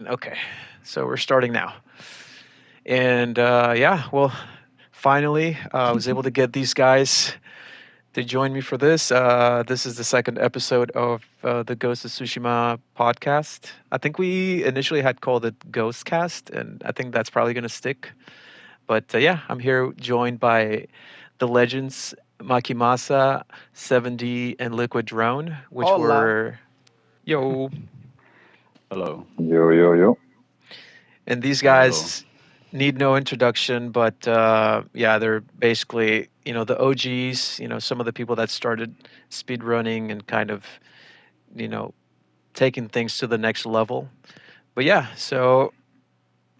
Okay, so we're starting now. And yeah, well, finally, I was able to get these guys to join me for this. This is the second episode of the Ghost of Tsushima podcast. I think we initially had called it Ghostcast, and I think that's probably going to stick. But yeah, I'm here joined by the legends Maki 7D, and LiquidDrone, which Hola. were, yo. Hello. Yo, yo, yo. And these Hello, hello. guys need no introduction, but yeah, they're basically, the OGs, some of the people that started speedrunning and kind of, you know, taking things to the next level. But yeah, so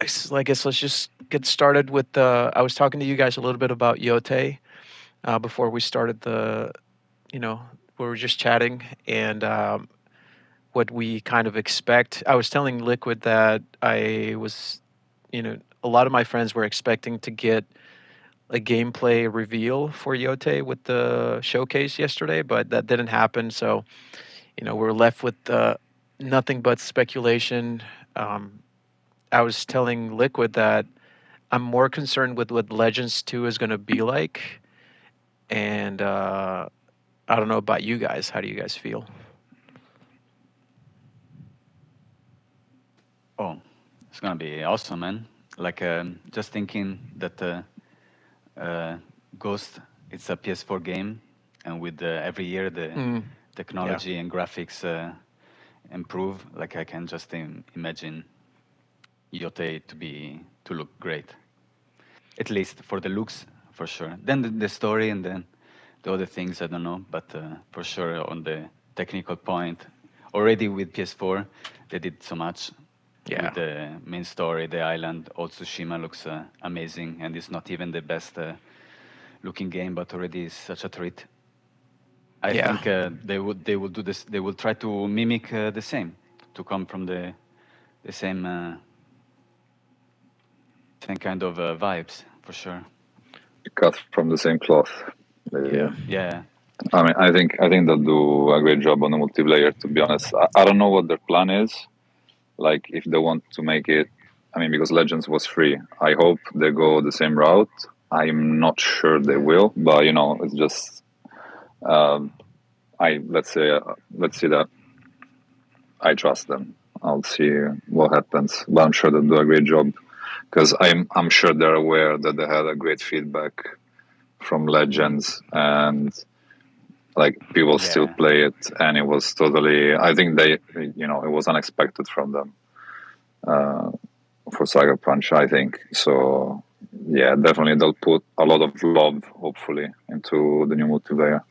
I guess let's just get started with I was talking to you guys a little bit about Yotei before we started you know, we were just chatting and what we kind of expect. I was telling Liquid that I was, a lot of my friends were expecting to get a gameplay reveal for Yotei with the showcase yesterday, but that didn't happen. So, we're left with nothing but speculation. Um, I was telling Liquid that I'm more concerned with what Legends 2 is going to be like. And I don't know about you guys. How do you guys feel? Oh, it's gonna be awesome, man. Like, just thinking that uh, Ghost, it's a PS4 game, and with every year the Mm, yeah. technology and graphics improve. Like, I can just imagine Yotei to look great. At least for the looks, for sure. Then the story and then the other things, I don't know, but for sure on the technical point, already with PS4, they did so much Yeah. with the main story. The island, Old Tsushima, looks amazing, and it's not even the best looking game, but already is such a treat. I Yeah. think they will do this. They will try to mimic the same, to come from the same kind of vibes for sure. Cut from the same cloth. Yeah. Yeah, I mean, I think they'll do a great job on the multiplayer. To be honest, I don't know what their plan is. Like, if they want to make it, I mean, because Legends was free. I hope they go the same route. I'm not sure they will, but it's just I let's see that I trust them. I'll see what happens, but I'm sure they'll do a great job because I'm sure they're aware that they had a great feedback from Legends, and like people still yeah. play it, and it was totally. I think it was unexpected from them for Sucker Punch. I think so. Yeah, definitely they'll put a lot of love, hopefully, into the new multiplayer.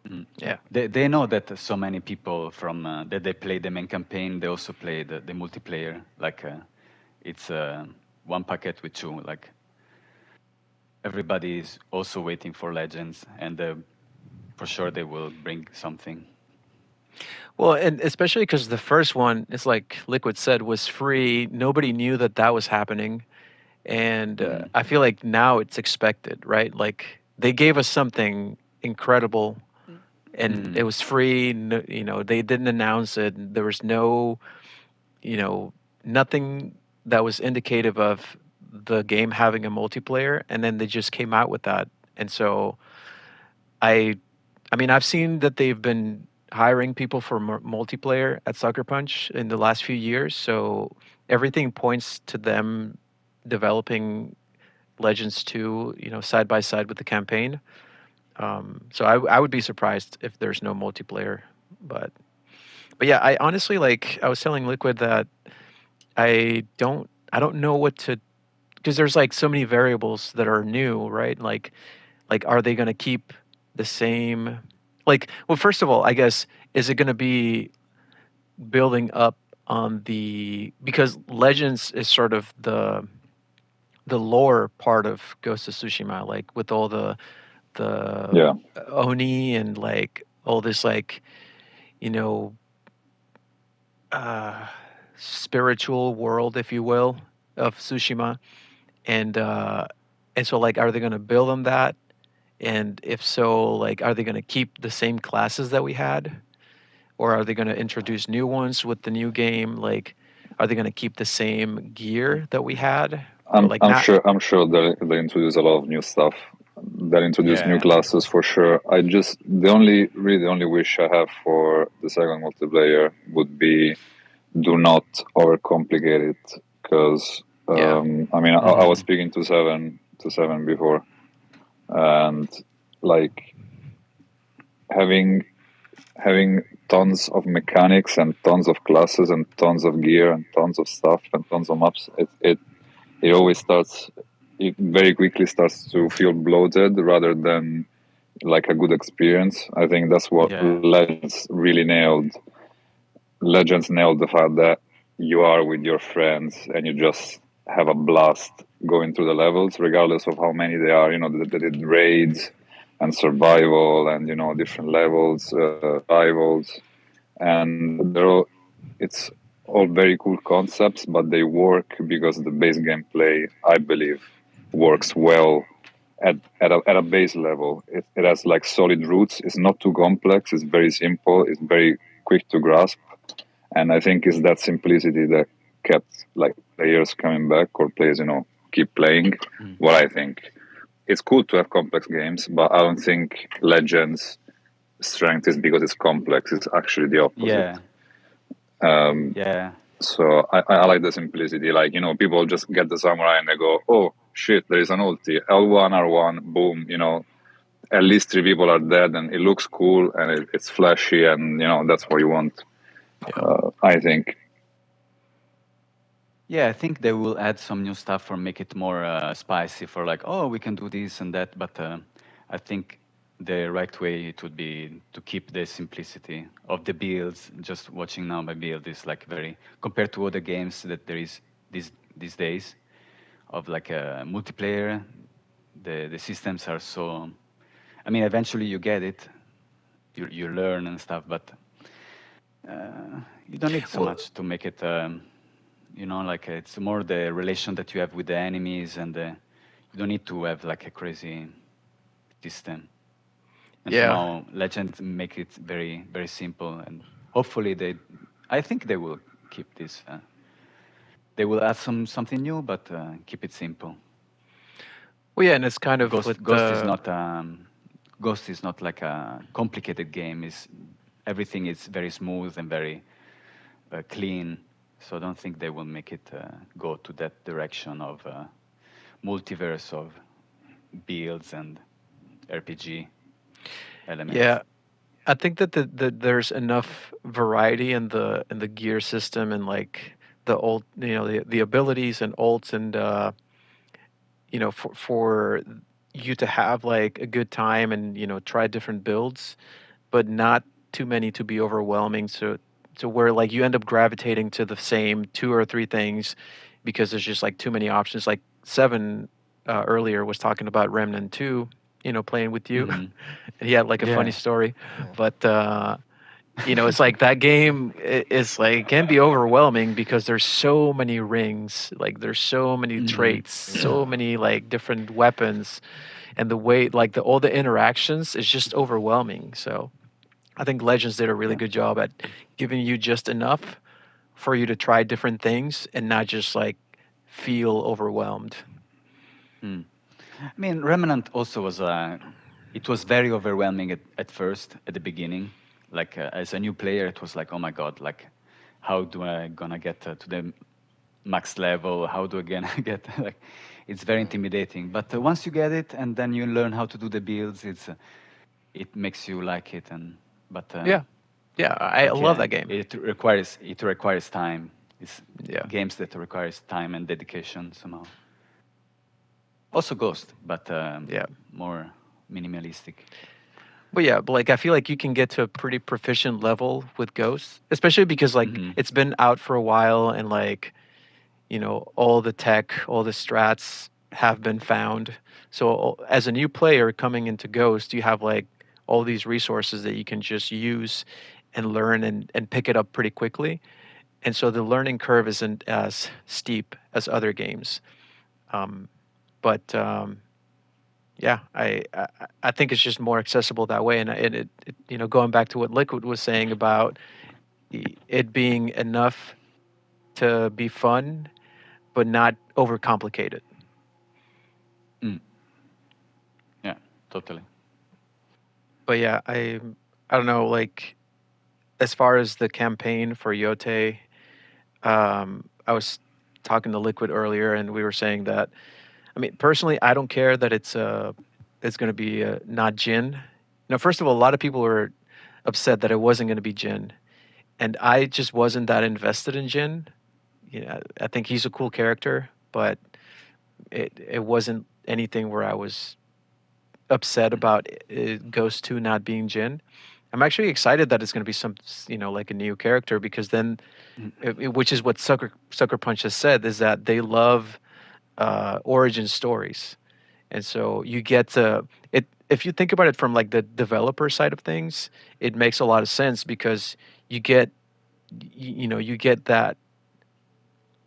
Mm. Yeah. They know that so many people from that they play the main campaign, they also play the multiplayer. Like it's one packet with two. Like everybody is also waiting for Legends, and for sure they will bring something. Well, and especially because the first one, it's like Liquid said, was free. Nobody knew that that was happening. And Mm. I feel like now it's expected, right? Like they gave us something incredible and it Mm. was free. No, they didn't announce it. There was no, you know, nothing that was indicative of the game having a multiplayer. And then they just came out with that. And so I I mean, I've seen that they've been hiring people for multiplayer at Sucker Punch in the last few years. So everything points to them developing Legends 2, side by side with the campaign. So I would be surprised if there's no multiplayer. But but yeah, I honestly like I was telling Liquid that I don't know what to because there's like so many variables that are new, right? Like are they going to keep the same well, first of all, I guess, is it going to be building up on the because Legends is sort of the lore part of Ghost of Tsushima, like with all the Yeah, Oni and like all this like, you know, uh spiritual world, if you will, of Tsushima. And and so like are they going to build on that? And if so, like are they going to keep the same classes that we had? Or are they going to introduce new ones with the new game? Like, are they going to keep the same gear that we had, or I'm like I'm not? sure I'm sure they introduce a lot of new stuff. They introduce new Yeah. classes for sure. I just the only wish I have for the second multiplayer would be do not overcomplicate it because Yeah, I mean I was Hmm. speaking to seven before and like having having tons of mechanics and tons of classes and tons of gear and tons of stuff and tons of maps it always starts it very quickly starts to feel bloated rather than like a good experience. I think that's what Yeah. Legends nailed the fact that you are with your friends and you just have a blast going through the levels, regardless of how many they are. You know, they did raids and survival and different levels, rivals, and it's all very cool concepts, but they work because the base gameplay, I believe, works well at a base level. It has like solid roots. It's not too complex. It's very simple. It's very quick to grasp, and I think it's that simplicity that kept like players coming back or players keep playing. Mm. What I think, it's cool to have complex games, but I don't think Legends strength is because it's complex. It's actually the opposite. Yeah. Um, Yeah. so I like the simplicity. Like people just get the samurai and they go, "Oh shit, there is an ulti. L1 R1, boom." At least three people are dead, and it looks cool and it's flashy, and that's what you want. yeah, I think. Yeah, I think they will add some new stuff or make it more spicy for like, oh, we can do this and that. But I think the right way it would be to keep the simplicity of the builds. Just watching now my build is like very compared to other games that there is these days of like a multiplayer. The systems are so. I mean, eventually you get it, you learn and stuff, but you don't need so well, much to make it. Like it's more the relation that you have with the enemies, and you don't need to have like a crazy system. And yeah, somehow Legend make it very very simple, and hopefully I think they will keep this. They will add something new, but keep it simple. well, yeah, and it's kind of with Ghost is not Ghost is not like a complicated game. Is everything is very smooth and very clean. So I don't think they will make it go to that direction of multiverse of builds and RPG elements. yeah. I think that there's enough variety in the gear system and like the old, the abilities and ults and for you to have like a good time and try different builds, but not too many to be overwhelming. So to where like you end up gravitating to the same two or three things because there's just like too many options. Like Seven earlier was talking about Remnant 2, playing with you, Hmm. and he had like a funny Yeah. story, Yeah. but it's like that game is like can be overwhelming because there's so many rings, like there's so many Hmm. traits, so Yeah. many like different weapons, and the way like all the interactions is just overwhelming. So I think Legends did a really Yeah. good job at giving you just enough for you to try different things and not just like feel overwhelmed. Mm. I mean, Remnant also was it was very overwhelming at first, at the beginning. Like as a new player, it was like, oh my god, like how do I gonna get to the max level? How do I gonna get like? It's very intimidating. But once you get it, and then you learn how to do the builds, it makes you like it. And but Yeah, yeah, I love yeah, that game. it requires time. It's Yeah, games that requires time and dedication somehow. Also Ghost, but yeah. more minimalistic. But yeah, but like I feel like you can get to a pretty proficient level with Ghost, especially because like Hmm. it's been out for a while and like all the tech, all the strats have been found. So as a new player coming into Ghost, you have like all these resources that you can just use and learn and pick it up pretty quickly. And so the learning curve isn't as steep as other games. Um, but yeah, I think it's just more accessible that way. And going back to what Liquid was saying about it being enough to be fun, but not overcomplicated. Mm. Yeah, totally. But yeah, I don't know, like as far as the campaign for Yotei, I was talking to Liquid earlier, and we were saying that. I mean, personally, I don't care that it's going to be not Jin. Now, first of all, a lot of people were upset that it wasn't going to be Jin, and I just wasn't that invested in Jin. Yeah, I think he's a cool character, but it wasn't anything where I was upset about Ghost 2 not being Jin. I'm actually excited that it's going to be some, like a new character because then, Mm. which is what Sucker Punch has said, is that they love origin stories, and so you get to it. If you think about it from like the developer side of things, it makes a lot of sense because you get, you get that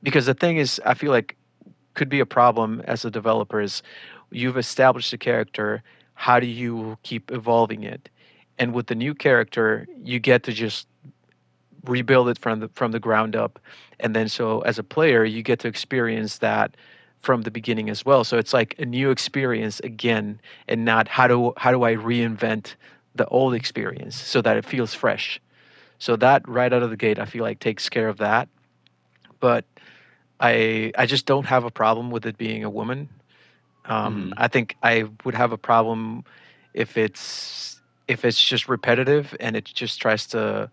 because the thing is, I feel like could be a problem as a developer is you've established a character, how do you keep evolving it? And with the new character, you get to just rebuild it from the ground up, and then so as a player, you get to experience that from the beginning as well. So it's like a new experience again, and not how do I reinvent the old experience so that it feels fresh. So that right out of the gate, I feel like takes care of that. But I just don't have a problem with it being a woman. Hmm. I think I would have a problem if it's just repetitive and it just tries to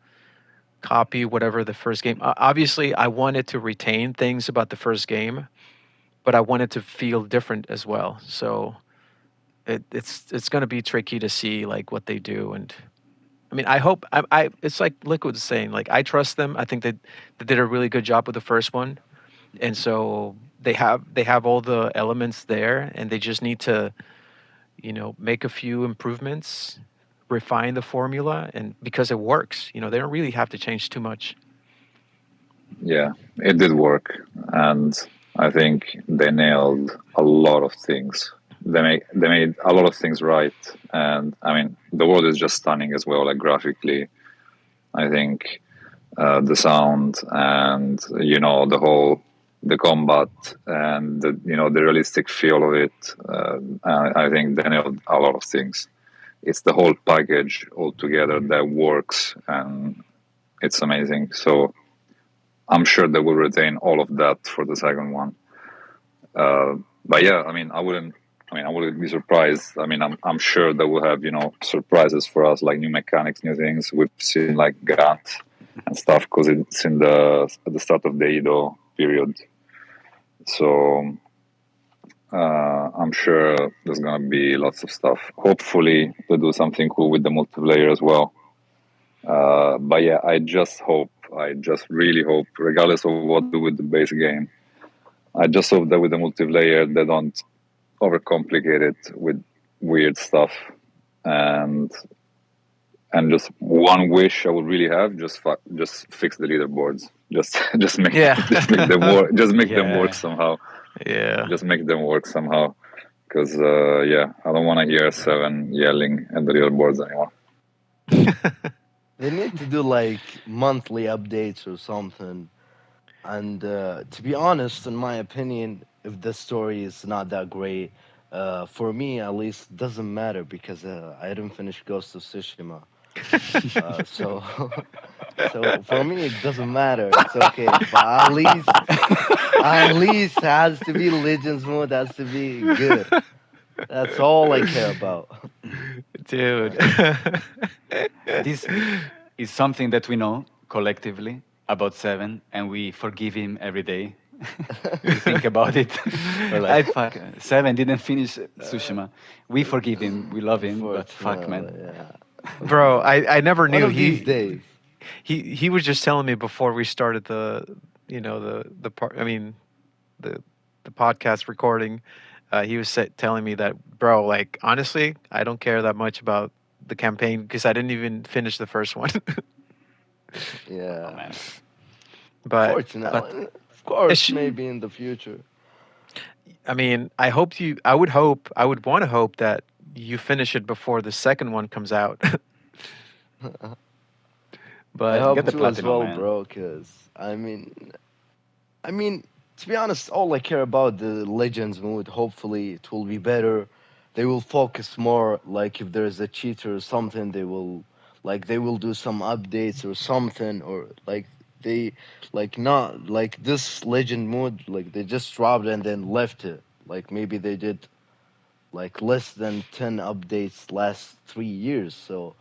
copy whatever the first game. Obviously, I wanted to retain things about the first game, but I wanted to feel different as well. So it's going to be tricky to see like what they do. And I mean, I hope I it's like Liquid's saying, like I trust them. I think that they did a really good job with the first one, and so they have all the elements there, and they just need to make a few improvements, refine the formula, and because it works, they don't really have to change too much. Yeah, it did work, and I think they nailed a lot of things. They made a lot of things right, and I mean the world is just stunning as well. Like graphically, I think the sound and the combat and the realistic feel of it. I think they nailed a lot of things. It's the whole package altogether that works, and it's amazing. So I'm sure they will retain all of that for the second one. Uh, but yeah, I mean, I wouldn't be surprised. I mean, I'm sure they will have surprises for us, like new mechanics, new things. We've seen like Grant and stuff because it's at the start of the Edo period. So I'm sure there's gonna be lots of stuff. Hopefully, they do something cool with the multiplayer as well. But yeah, I just really hope, regardless of what they do with the base game, I just hope that with the multiplayer they don't overcomplicate it with weird stuff. And just one wish I would really have, just fix the leaderboards. Just just make Yeah. just make them work. Just make them work Yeah. somehow. Yeah. Just make them work somehow. Because yeah, I don't want to hear Seven yelling at the leaderboards anymore. They need to do like monthly updates or something. And to be honest, in my opinion, if the story is not that great, for me at least, doesn't matter because I didn't finish Ghost of Tsushima. So, so for me, it doesn't matter. It's okay, but at least has to be Legends mode. Has to be good. That's all I care about. Dude. Yeah. This is something that we know collectively about Seven, and we forgive him every day. We think about it. We're like, I fuck, Seven didn't finish Tsushima. We forgive him, we love him, but fuck, man. Unfortunately, yeah. bro, I never One knew of these days. he was just telling me before we started the part. I mean the podcast recording. He was telling me that, bro, like honestly, I don't care that much about the campaign because I didn't even finish the first one. Oh, Yeah. man. But But Fortunately, of it course, sh- maybe in the future. I mean, I would want to hope that you finish it before the second one comes out. I But hope get the to as platinum, well, man. bro. Cause I mean, I mean, to be honest, all I care about the Legends mode. Hopefully, it will be better. They will focus more. Like if there's a cheater or something, they will do some updates or something, or like they like not like this Legend mode. Like they just dropped and then left it. Like maybe they did like less than 10 updates last 3 years. So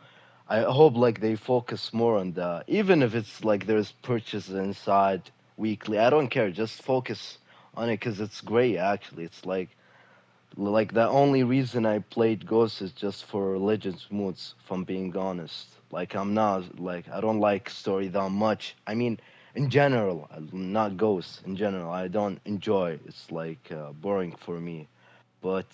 I hope like they focus more on that. Even if it's like there's purchases inside weekly, I don't care. Just focus on it because it's great. Actually, it's like the only reason I played Ghost is just for Legends modes. If I'm being honest, like I'm not like I don't like story that much. I mean, in general, not Ghost. In general, I don't enjoy. It's like boring for me. But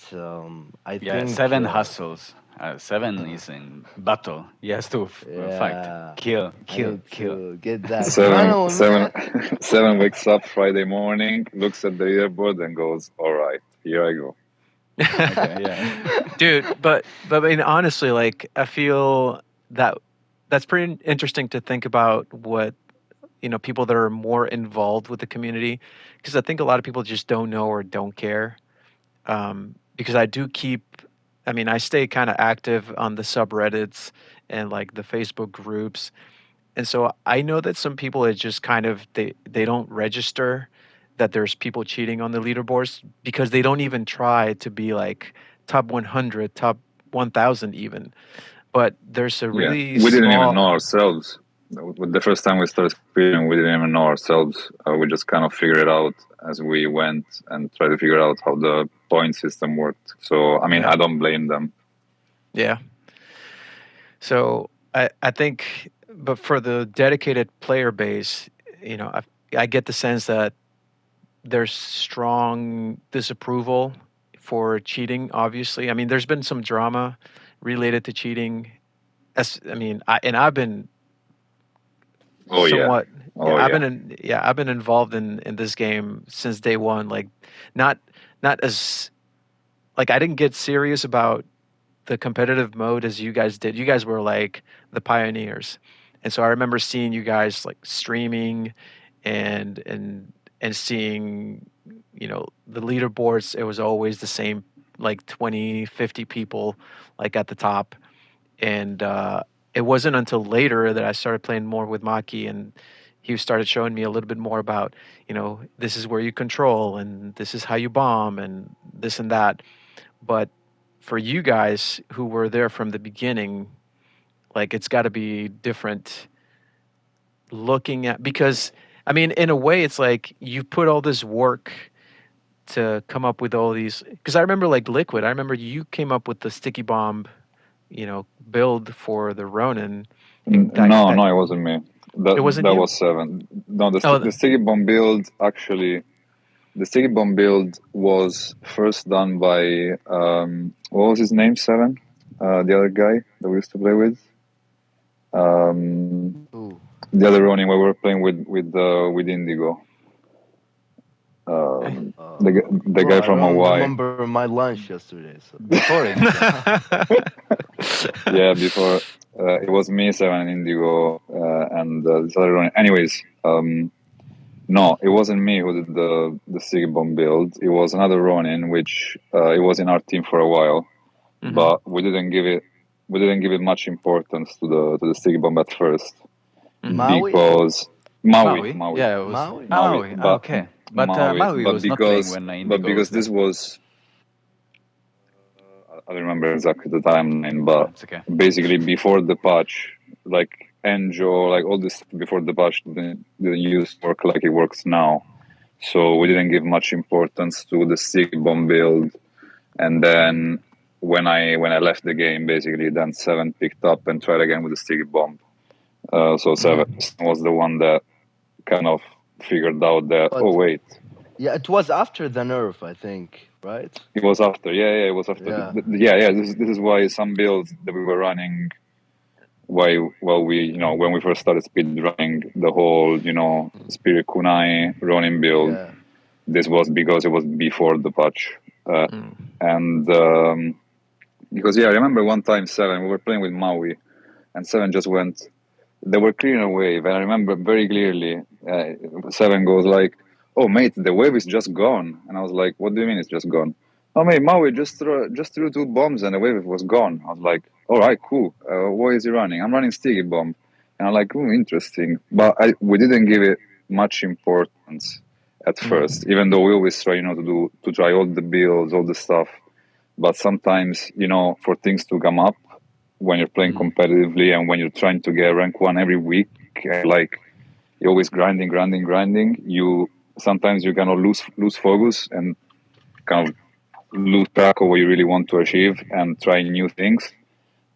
I Yeah, think. Seven hustles. Seven is in battle. He has to fight, Yeah, kill, I kill, need kill. to get that Seven, adrenaline, seven, man. seven wakes up Friday morning, looks at the leaderboard, and goes, "All right, here I go." Okay, yeah. Dude, but I mean honestly, like I feel that that's pretty interesting to think about what people that are more involved with the community, because I think a lot of people just don't know or don't care. Because I do keep, I mean, I stay kind of active on the subreddits and like the Facebook groups, and so I know that some people are just kind of they don't register that there's people cheating on the leaderboards because they don't even try to be like top 100, top 1000 even. But there's a Yeah, really we didn't even know small. ourselves. The first time we started speedrunning, we didn't even know ourselves. We just kind of figured it out as we went and tried to figure out how the point system worked. So, I mean, Yeah, I don't blame them. yeah. So I think, but for the dedicated player base, I get the sense that there's strong disapproval for cheating. Obviously, I mean, there's been some drama related to cheating. As I mean, I've been Oh yeah, somewhat, oh yeah. I've been involved in this game since day one. Like, not not as like I didn't get serious about the competitive mode as you guys did. You guys were like the pioneers. And so I remember seeing you guys like streaming and and and seeing, the leaderboards. It was always the same, like 20, 50 people like at the top. And it wasn't until later that I started playing more with Maki, and he started showing me a little bit more about, this is where you control and this is how you bomb and this and that. But for you guys who were there from the beginning, like it's got to be different looking at, because I mean, in a way, it's like you put all this work to come up with all these. Because I remember like Liquid, I remember you came up with the sticky bomb, build for the Ronin, and No, no, it wasn't me. it wasn't That you. was seven. No, Oh, the sticky bomb build actually. The sticky bomb build was first done by what was his name? Seven, the other guy that we used to play with. Um, Ooh. the other Ronin we were playing with Indigo. Eh, The Bro, guy I from don't Hawaii. remember my lunch yesterday. So. before Indigo. Yeah, before it was me, Seven, and Indigo, and this other Ronin. Anyways, no, it wasn't me who did the sticky bomb build. It was another Ronin, which it was in our team for a while, hmm but we didn't give it much importance to the sticky bomb at first hmm Maui? because Maui? Maui, Yeah, it was. Maui? Ah, Maui. Ah, okay. But Maui, Maui was not playing when but Indigo was because there. this was I don't remember exactly the timeline, Oh, but it's okay. basically before the patch, like Enjo, like all this before the patch didn't use to work like it works now. So we didn't give much importance to the sticky bomb build. And then when I left the game, basically, then Seven picked up and tried again with the sticky bomb. So Seven hmm was the one that kind of figured out that, oh But wait, yeah, it was after the nerf, I think, right? it was after. Yeah, it was after. Yeah. Yeah. This is why some builds that we were running, why well we when we first started speed running the whole Spirit Kunai Ronin build. Yeah. This was because it was before the patch, and because I remember one time Seven we were playing with Maui, and Seven just went. They were clearing a wave, and I remember very clearly. Seven goes like, "Oh, mate, the wave is just gone." And I was like, "What do you mean it's just gone?" "Oh, mate, Maui just threw two bombs and the wave was gone." I was like, "All right, cool. What is he running?" "I'm running sticky bomb." And I'm like, "Oh, interesting." But we didn't give it much importance at first, even though we always try, to try all the builds, all the stuff. But sometimes, for things to come up when you're playing competitively and when you're trying to get rank one every week, and you're always grinding, you sometimes you kind of lose focus and kind of lose track of what you really want to achieve and try new things.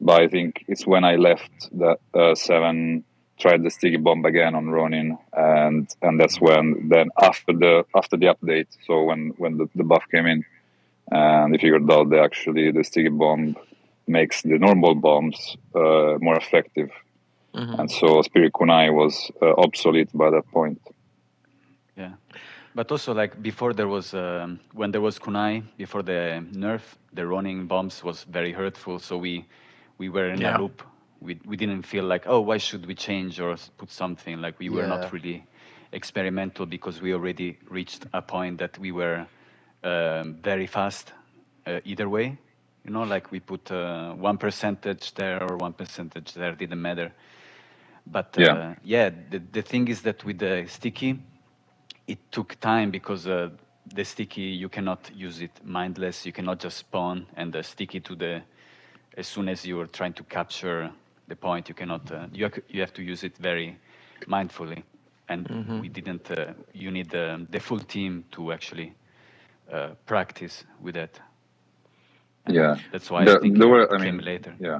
But I think it's when I left that seven, tried the sticky bomb again on Ronin, and that's when then after the update. So when the buff came in, and they figured out that actually the sticky bomb makes the normal bombs more effective, and so Spirit Kunai was obsolete by that point. Yeah. But also, like before, there was when there was kunai before the nerf, the running bombs was very hurtful. So we were in a Yeah. loop. We didn't feel like, oh, why should we change or put something? Like we were Yeah. not really experimental because we already reached a point that we were very fast either way. Like we put 1% there or 1% there, didn't matter. But Yeah, yeah, the thing is that with the sticky, it took time because the sticky, you cannot use it mindless. You cannot just spawn and sticky to the, as soon as you are trying to capture the point, you cannot, you have to use it very mindfully. And we didn't, you need the full team to actually practice with that. And yeah. that's why I think There were, it I came mean, later. yeah.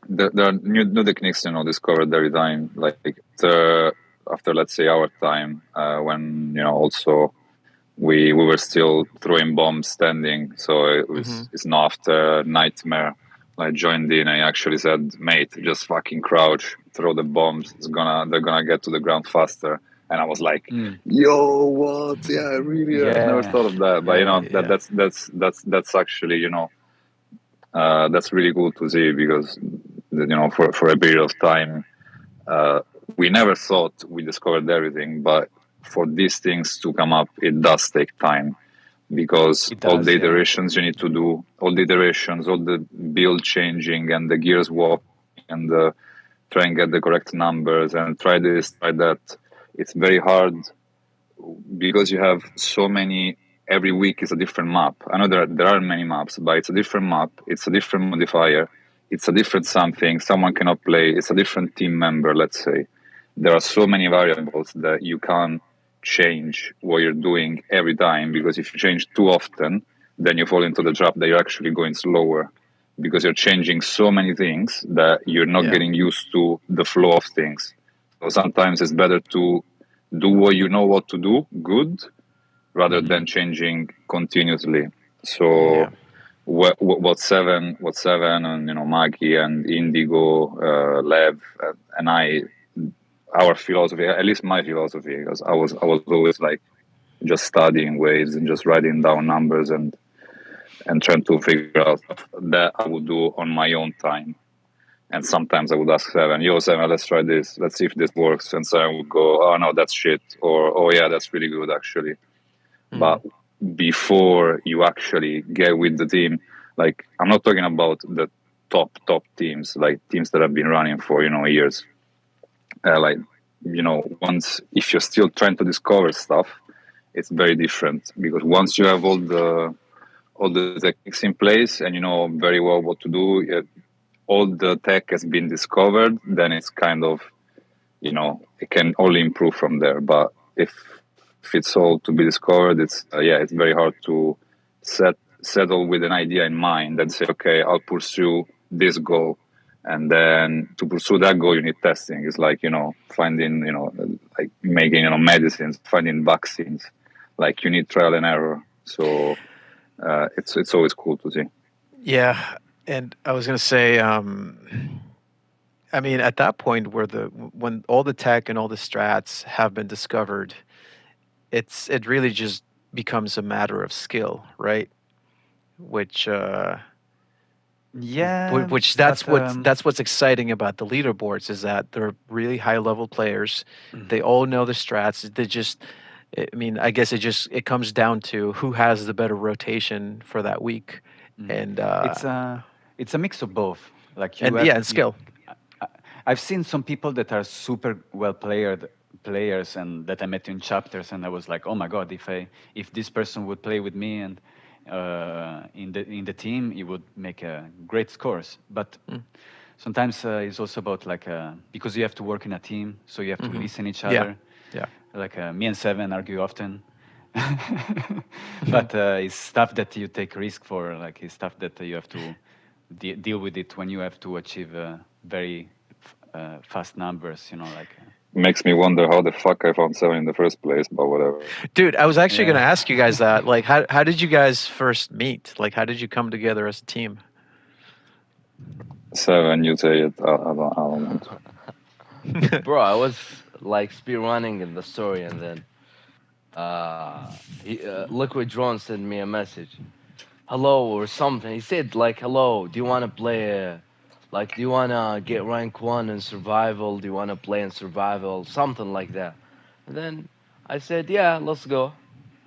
There are new techniques, discovered every time. Like after let's say our time, when also we were still throwing bombs standing, so it's not after Nightmare like joined in. I actually said, "Mate, just fucking crouch, throw the bombs. They're gonna get to the ground faster." And I was like, Mm. "Yo, what? Yeah, really? I never Yeah, thought of that." But yeah, that Yeah. that's actually that's really cool to see because for a period of time we never thought we discovered everything, but for these things to come up, it does take time because it all the does. Yeah. iterations you need to do, all the iterations, all the build changing and the gear swapping and try and get the correct numbers and try this, try that. It's very hard because you have so many. Every week is a different map. I know there are many maps, but it's a different map. It's a different modifier. It's a different something. Someone cannot play. It's a different team member. Let's say there are so many variables that you can't change what you're doing every time because if you change too often, then you fall into the trap that you're actually going slower because you're changing so many things that you're not Yeah. getting used to the flow of things. So sometimes it's better to do what you know what to do good rather Hmm. than changing continuously. Yeah. So what seven and Maki and Indigo, Lev and I, our philosophy, at least my philosophy, because I was always like just studying waves and just writing down numbers and trying to figure out stuff that I would do on my own time. And sometimes I would ask Seven, "Yo, Seven, let's try this. Let's see if this works." And Seven would go, "Oh no, that's shit," or "Oh yeah, that's really good actually." But before you actually get with the team, like I'm not talking about the top teams, like teams that have been running for years. Like once if you're still trying to discover stuff, it's very different because once you have all the techniques in place and you know very well what to do, all the tech has been discovered, then it's kind of it can only improve from there. But if it's all to be discovered, it's very hard to settle with an idea in mind and say, okay, I'll pursue this goal, and then to pursue that goal you need testing. It's like finding like making medicines, finding vaccines. Like you need trial and error. So it's always cool to see. Yeah. And I was going to say, I mean, at that point where when all the tech and all the strats have been discovered, it really just becomes a matter of skill, right? Which Yeah, which but that's what's exciting about the leaderboards is that they're really high level players. They mhm. all know the strats. They just I mean, I guess it comes down to who has the better rotation for that week, Mm. and It's a mix of both. Like you and have yeah, and you. skill. I- I've seen some people that are super well players and that I met in chapters, and I was like, oh my god, if this person would play with me and in the team, he would make great scores. But Mm. sometimes it's also about like because you have to work in a team, so you have to Hmm. listen each Yeah, other. yeah. Like me and Seven argue often, but it's stuff that you take risk for. Like it's stuff that you have to deal with it when you have to achieve very fast numbers. You know, like Makes me wonder how the fuck I found 7 in the first place, but whatever. Dude, I was actually going yeah. to ask you guys that. Like, how did you guys first meet? Like, how did you come together as a team? 7, you say it. I don't want to. Bro, I was like speedrunning in the story, and then LiquidDrone sent me a message, hello or something. He said like, hello, do you want to play? Like, do you want to get rank one in survival? Do you want to play in survival? Something like that. And then I said, yeah, let's go.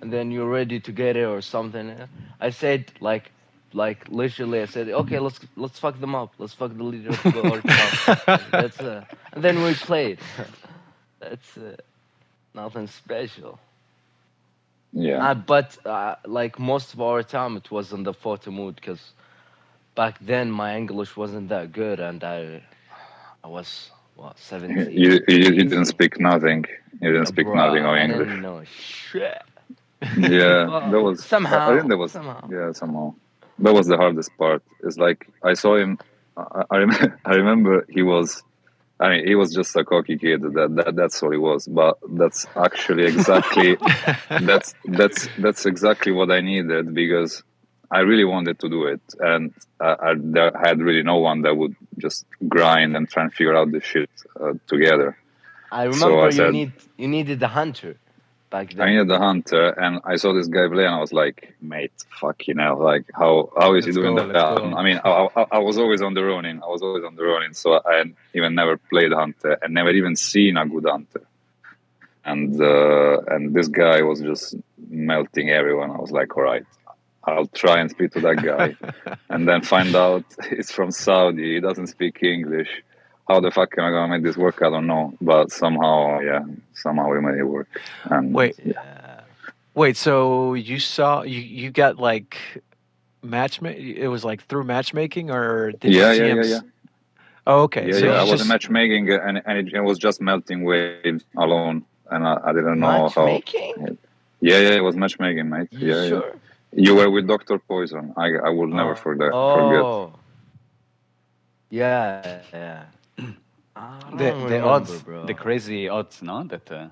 And then you're ready to get it or something. I said like literally, I said, okay, let's fuck them up. Let's fuck the leaderboard up. Like that's and then we played. That's nothing special. Yeah. But like most of our time, it was in the photo mood because back then my English wasn't that good, and I was what 17, You didn't 18. speak nothing. You didn't speak nothing Bruh, of I English. didn't know shit. Yeah, But that was. I think somehow, that was. somehow, Yeah, somehow. That was the hardest part. It's like I saw him. I remember he was. I mean, he was just a cocky kid. That's all he was. But that's actually exactly that's exactly what I needed because I really wanted to do it, and there had really no one that would just grind and try and figure out the shit together. I So I remember said, you needed a hunter back I then. needed a hunter, and I saw this guy play, and I was like, mate, fucking hell, like how is he Let's doing go. that? Let's go. I mean, I was always on the running. I was always on the running, so I had even never played hunter and never even seen a good hunter. And this guy was just melting everyone. I was like, all right, I'll try and speak to that guy, and then find out he's from Saudi. He doesn't speak English. How the fuck am I gonna make this work? I don't know, but somehow, yeah, somehow we made it work. And Wait, yeah, Yeah. wait. So you got like it was like through matchmaking, or did you see him? yeah. Oh, okay. Yeah, So yeah. I he's was just matchmaking, and it was just melting waves alone, and I didn't know how. Matchmaking? Yeah, it was matchmaking, mate. You Yeah. sure? You were with Doctor Poison. I will never forget. Oh, yeah, yeah. I don't The remember, odds, bro. the crazy odds, no? That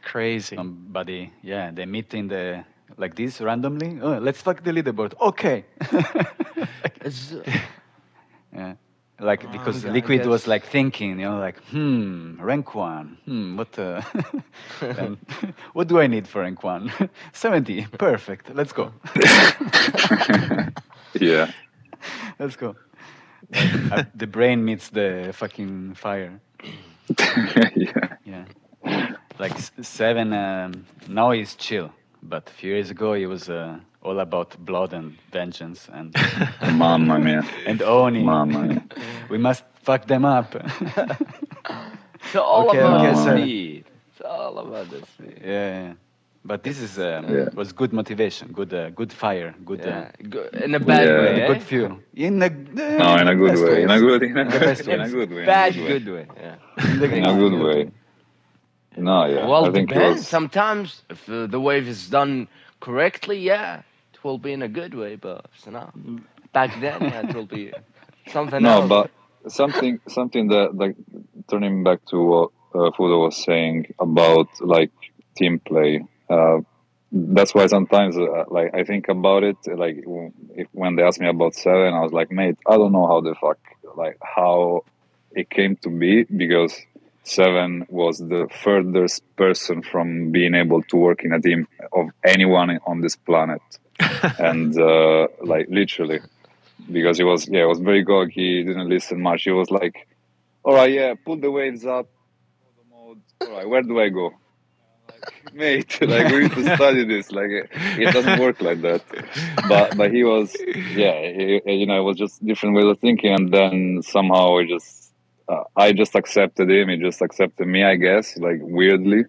crazy. somebody, yeah, they meet in the like this randomly. Oh, let's fuck the leaderboard. Okay. Like, It's yeah. Like because I Liquid was guess. like thinking, you know, like, rank one. What then what do I need for rank one? 70. Perfect. Let's go. Yeah, Let's go. Like the brain meets the fucking fire. yeah. Yeah. Like Seven, now he's chill, but a few years ago he was all about blood and vengeance and Mamma mia, and owning. mamma mia. We must fuck them up. It's all Okay, about okay, the Mamma Seven. mia. speed. It's all about the speed. Yeah. But this is Yeah, was good motivation, good fire, Yeah, in a bad good yeah. way, good eh? fuel No, in in the a good best way. ways, In in the best In a a ways, good way. In a good bad way. good way. Yeah, in In a a good good way. way. No, yeah. well, I think it depends. was. Sometimes, if the wave is done correctly, yeah, it will be in a good way. But so now, back then, yeah, it will be something No, else. but something that like turning back to what Fudo was saying about like team play. That's why sometimes like I think about it like when they asked me about 7, I was like, mate, I don't know how the fuck like how it came to be because 7 was the furthest person from being able to work in a team of anyone on this planet, and like literally because he was very cocky, he didn't listen much. He was like, all right, yeah, pull the waves up, the mode. All right, where do I go? mate, like we need to study this. Like it doesn't work like that. But he was, yeah, it was just different ways of thinking, and then somehow I just accepted him. He just accepted me, I guess, like weirdly,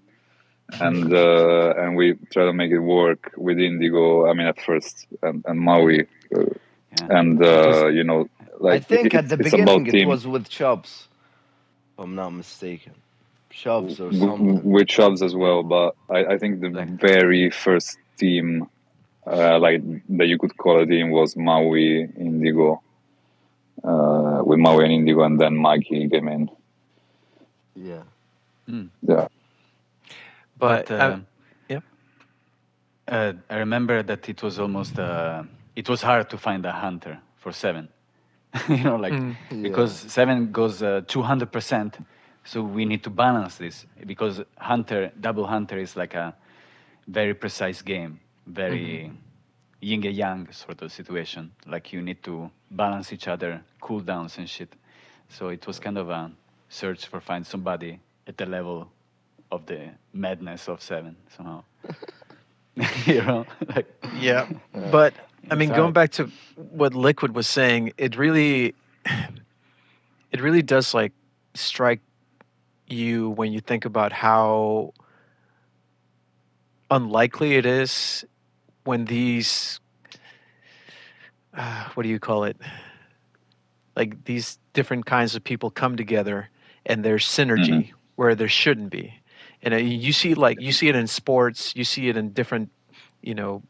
and we try to make it work with Indigo. I mean, at first, and Maui, Yeah, and it was I like think at the it's about beginning it team. was with Chubbs, if I'm not mistaken. Chubbs or something. With shoves as well, but I think the like very first team, like that you could call a team, was Maui Indigo, with Maui and Indigo, and then Maki came in. Yeah. mm. Yeah. But But yeah. I remember that it was almost it was hard to find a hunter for 7. Like Mm, because Yeah. 7 goes 200%, so we need to balance this because double hunter is like a very precise game, mhm. very yin and yang sort of situation. Like you need to balance each other, cooldowns and shit. So it was kind of a search for find somebody at the level of the madness of 7 somehow. Like Yeah, Yeah. but I it's mean, going hard. back to what Liquid was saying, it really does like strike you when you think about how unlikely it is when these what do you call it? Like these different kinds of people come together and there's Hmm. synergy where there shouldn't be. And you see it in sports, you see it in different, you know,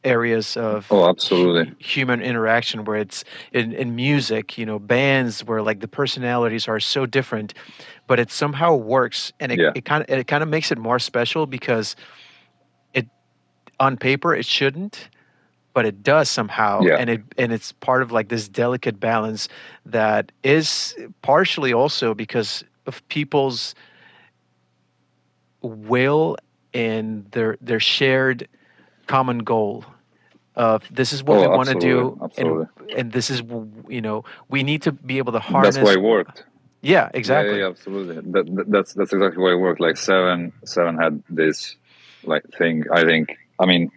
areas Oh, of absolutely. human interaction where it's in music, bands where like the personalities are so different, but it somehow works, and Yeah. it kind of makes it more special because it on paper it shouldn't, but it does somehow, Yeah. and it's part of like this delicate balance that is partially also because of people's will and their shared common goal of this is what we Oh, want to absolutely. do, Absolutely. and this is we need to be able to That's why harness. it worked. Yeah, Yeah, yeah, exactly. yeah, absolutely. That's exactly why it worked. Like seven had this like thing. I think. I mean,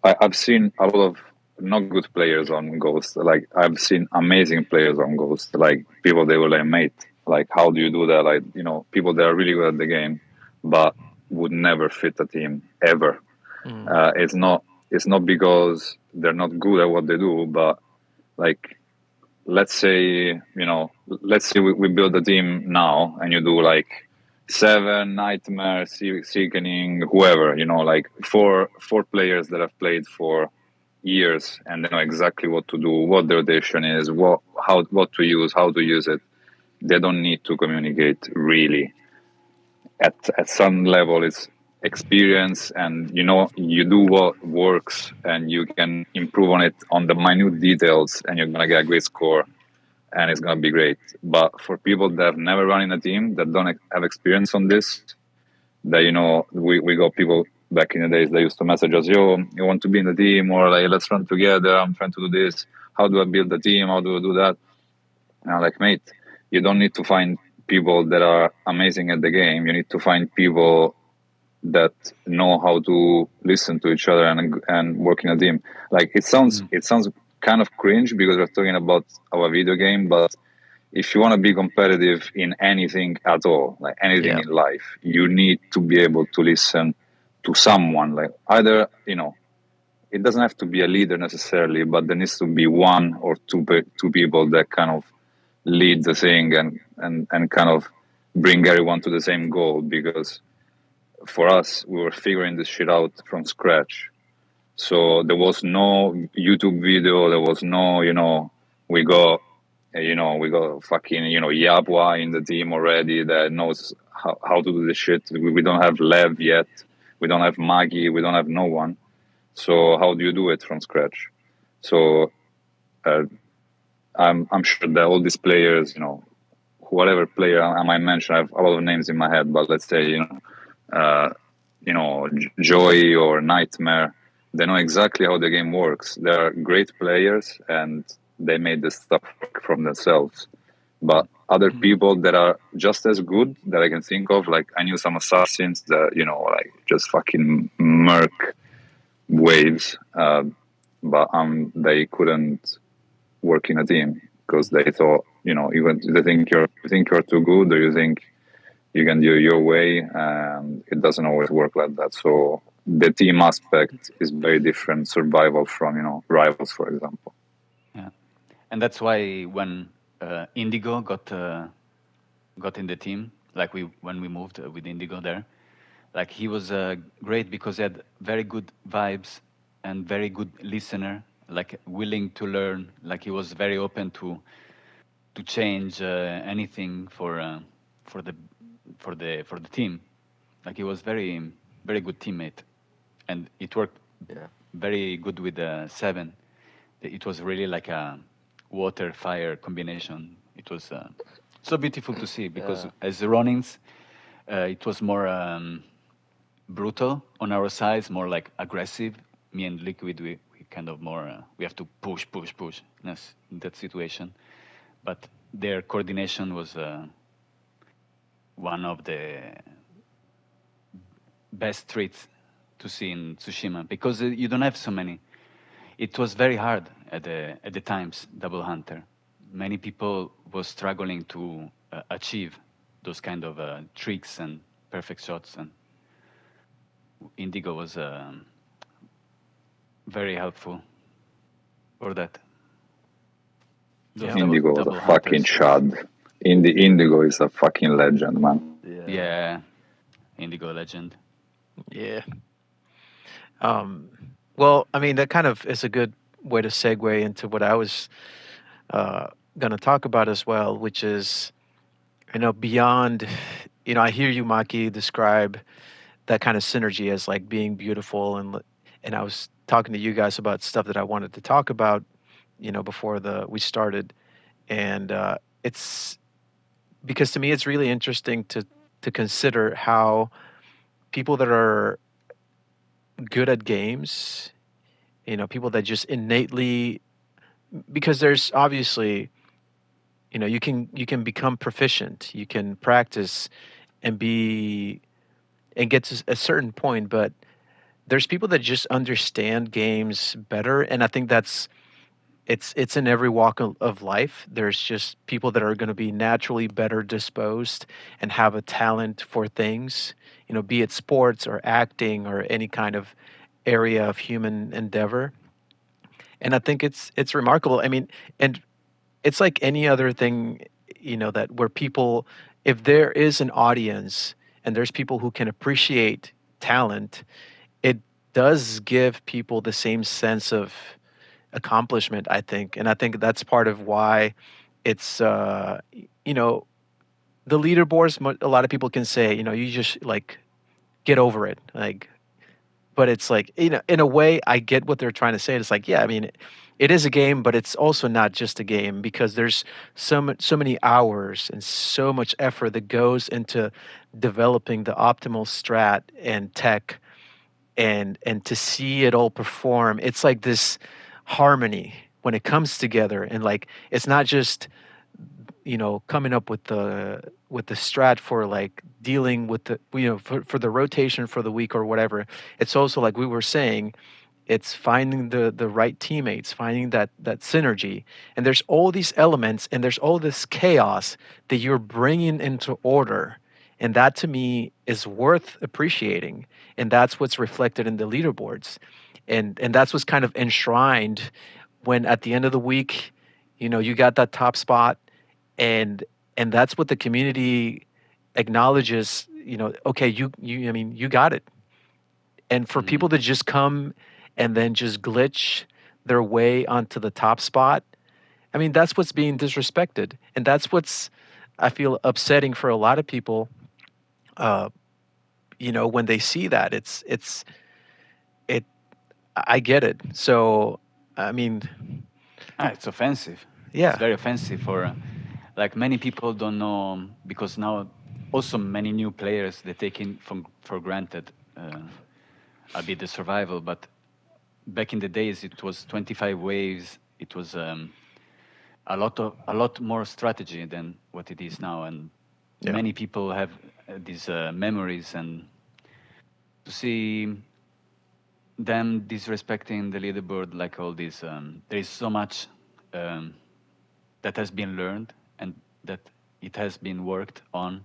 I've seen a lot of not good players on Ghost. Like I've seen amazing players on Ghost. Like people they were like, mate, like how do you do that? Like people that are really good at the game, but would never fit a team ever. Mm, It's not because they're not good at what they do, but like let's say we build a team now, and you do like seven nightmare, sickening, whoever, like four players that have played for years and they know exactly what to do, what the rotation is, what to use, how to use it. They don't need to communicate really. At some level, it's experience, and you do what works, and you can improve on it on the minute details, and you're gonna get a great score, and it's gonna be great. But for people that have never run in a team, that don't have experience on this, that we got people back in the days that used to message us, yo, you want to be in the team, or like let's run together, I'm trying to do this, how do I build the team, how do I do that? And I'm like, mate, you don't need to find people that are amazing at the game, you need to find people that know how to listen to each other and work in a team. Like Mm. it sounds kind of cringe because we're talking about our video game, but if you want to be competitive in anything at all, like anything yeah. in life, you need to be able to listen to someone. Like either it doesn't have to be a leader necessarily, but there needs to be one or two people that kind of lead the thing and kind of bring everyone to the same goal. Because for us, we were figuring this shit out from scratch. So there was no YouTube video. There was no, we got, we got fucking, Yabwa in the team already that knows how to do this shit. We don't have Lev yet. We don't have Maki. We don't have no one. So how do you do it from scratch? So uh, I'm sure that all these players, whatever player I might mention, I have a lot of names in my head, but let's say, uh, Joy or Nightmare, they know exactly how the game works. They're great players and they made this stuff work from themselves. But other Mhm. people that are just as good that I can think of. Like I knew some assassins that like just fucking murk waves, but they couldn't work in a team because they thought even they think you're too good, or you think you can do it your way, and it doesn't always work like that. So the team aspect is very different survival from rivals, for example. Yeah, and that's why when Indigo got in the team, like when we moved with Indigo there, like he was great because he had very good vibes and very good listener, like willing to learn. Like he was very open to change anything for the for the team. Like he was very good teammate, and it worked Yeah. very good with the seven. It was really like a water fire combination. It was so beautiful to see because Yeah. as the Ronins, it was more brutal on our sides, more like aggressive. Me and Liquid, we kind of more we have to push in that situation. But their coordination was one of the best traits to see in Tsushima because you don't have so many. It was very hard at the times double hunter. Many people were struggling to achieve those kind of tricks and perfect shots, and Indigo was very helpful for that. Those Yeah. double Indigo was a double fucking hunters. chad. Indigo is a fucking legend, man. Yeah. Yeah, Indigo legend. Yeah. Um, well, I mean, that kind of is a good way to segue into what I was uh, going to talk about as well, which is, beyond, I hear you, Maki, describe that kind of synergy as like being beautiful, and I was talking to you guys about stuff that I wanted to talk about, before we started, and it's because to me it's really interesting to consider how people that are good at games, people that just innately, because there's obviously, you can become proficient, you can practice and be and get to a certain point, but there's people that just understand games better, and I think it's in every walk of life. There's just people that are going to be naturally better disposed and have a talent for things, be it sports or acting or any kind of area of human endeavor. And I think it's remarkable. I mean, and it's like any other thing, that where people, if there is an audience and there's people who can appreciate talent, it does give people the same sense of accomplishment, I think. And I think that's part of why it's you know the leaderboards, a lot of people can say, you just like get over it, like, but it's like, in a way I get what they're trying to say. It's like, yeah, I mean, it is a game, but it's also not just a game, because there's so many hours and so much effort that goes into developing the optimal strat and tech, and to see it all perform, it's like this harmony when it comes together. And like, it's not just, coming up with the strat for like dealing with the, for the rotation for the week or whatever. It's also, like we were saying, it's finding the right teammates, finding that synergy, and there's all these elements, and there's all this chaos that you're bringing into order, and that to me is worth appreciating, and that's what's reflected in the leaderboards, and that's what's kind of enshrined when at the end of the week, you got that top spot, and that's what the community acknowledges. Okay, you I mean, you got it. And for Hmm. people to just come and then just glitch their way onto the top spot, I mean, that's what's being disrespected, and that's what's, I feel, upsetting for a lot of people. Uh, when they see that, it. I get it. So, I mean, It's offensive. It's yeah, very offensive for like many people don't know because now also many new players they take in for granted a bit the survival, but back in the days it was 25 waves. It was a lot more strategy than what it is now, and Yeah. many people have these memories, and to see them disrespecting the leaderboard like all this, there is so much um, that has been learned and that it has been worked on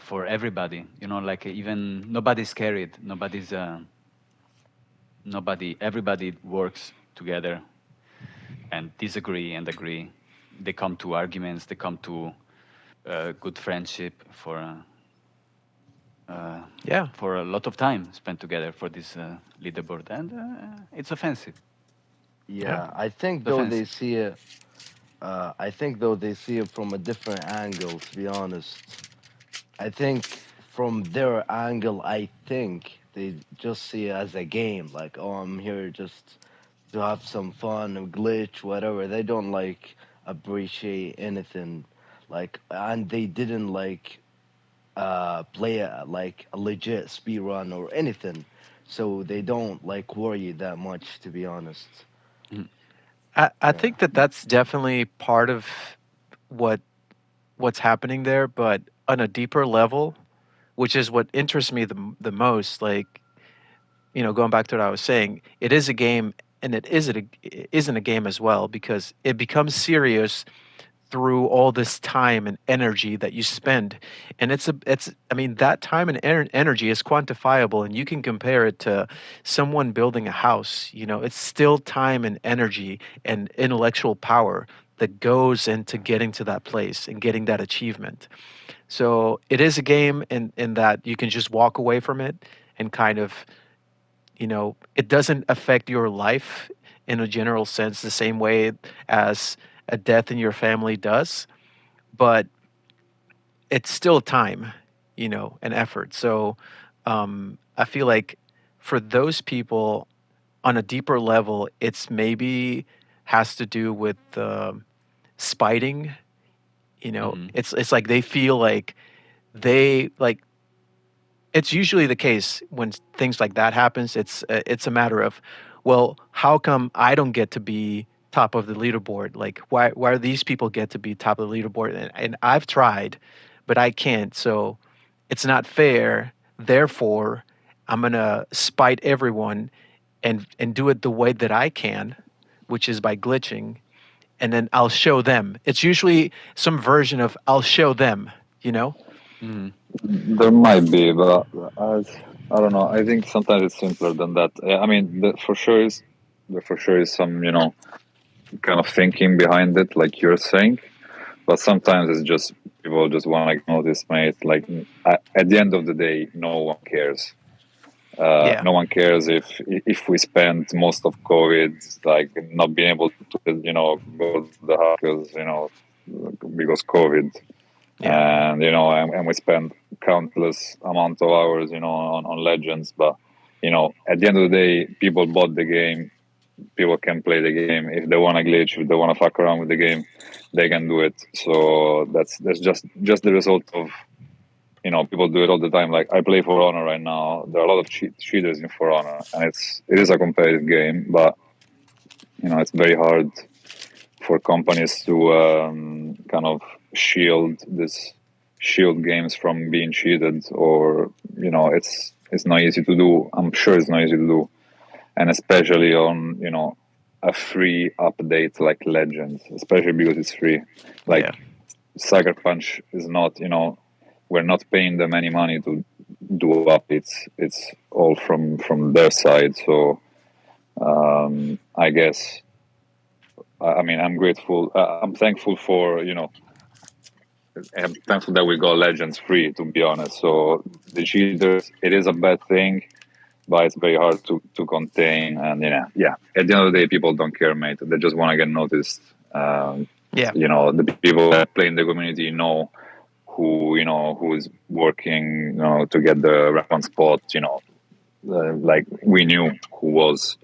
for everybody. You know, like even nobody's carried, nobody, everybody works together and disagree and agree. They come to arguments, they come to good friendship uh, Yeah. for a lot of time spent together for this leaderboard, and it's offensive. Yeah. Yeah, I think It's though they offensive. see it. I think though they see it from a different angle. To be honest, I think from their angle, I think they just see it as a game. Like, oh, I'm here just to have some fun, a glitch, whatever. They don't like appreciate anything. Like, and they didn't like play like a legit speed run or anything. So they don't like worry that much. To be honest. Mhm. I Yeah. think that that's definitely part of what what's happening there, but on a deeper level, which is what interests me the most. Like, going back to what I was saying, it is a game, and it isn't a game as well, because it becomes serious through all this time and energy that you spend. And it's I mean, that time and energy is quantifiable, and you can compare it to someone building a house. It's still time and energy and intellectual power that goes into getting to that place and getting that achievement. So it is a game in that you can just walk away from it and kind of, it doesn't affect your life in a general sense the same way as a death in your family does, but it's still time, and effort. So I feel like for those people on a deeper level, it's maybe has to do with spiting. Mhm. It's like they feel like they like it's usually the case when things like that happens. It's a matter of, well, how come I don't get to be top of the leaderboard? Like, why are these people get to be top of the leaderboard? And I've tried, but I can't. So it's not fair. Therefore, I'm gonna spite everyone and do it the way that I can, which is by glitching, and then I'll show them. It's usually some version of I'll show them. You know? Mhm. There might be, but I don't know. I think sometimes it's simpler than that. I mean, there for sure is some, kind of thinking behind it, like you're saying. But sometimes it's just people just want to get noticed, mate. Like at the end of the day, no one cares. Yeah. No one cares if we spend most of COVID like not being able to, go to the house because COVID, Yeah. and we spend countless amount of hours, on Legends. But at the end of the day, people bought the game. People can play the game if they want to glitch, if they want to fuck around with the game, they can do it. So that's just the result of people do it all the time. Like I play For Honor right now. There are a lot of cheaters in For Honor, and it is a competitive game, but it's very hard for companies to kind of shield games from being cheated, or it's not easy to do. I'm sure it's not easy to do, and especially on a free update like Legends, especially because it's free. Yeah. Like Sucker Punch is not, we're not paying them any money to do updates. It's all from their side. So I guess I mean I'm grateful. I'm thankful for I'm thankful that we got Legends free. To be honest, so the cheaters, it is a bad thing, but it's very hard to contain. And yeah. At the end of the day, people don't care, mate. They just want to get noticed. Yeah. The people that play in the community know who is working, to get the rank one spot. Like we knew who was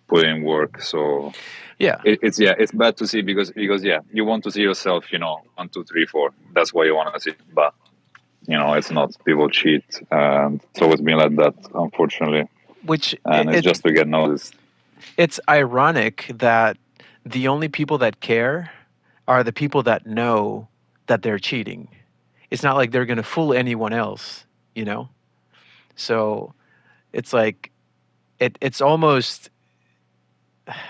putting work. So Yeah. it's bad to see because yeah, you want to see yourself, 1, 2, 3, 4. That's what you want to see, but it's not. People cheat, and it's always been like that, unfortunately. Which And it's just to get noticed. it's ironic that the only people that care are the people that know that they're cheating. It's not like they're going to fool anyone else, you know? So it's like it's almost,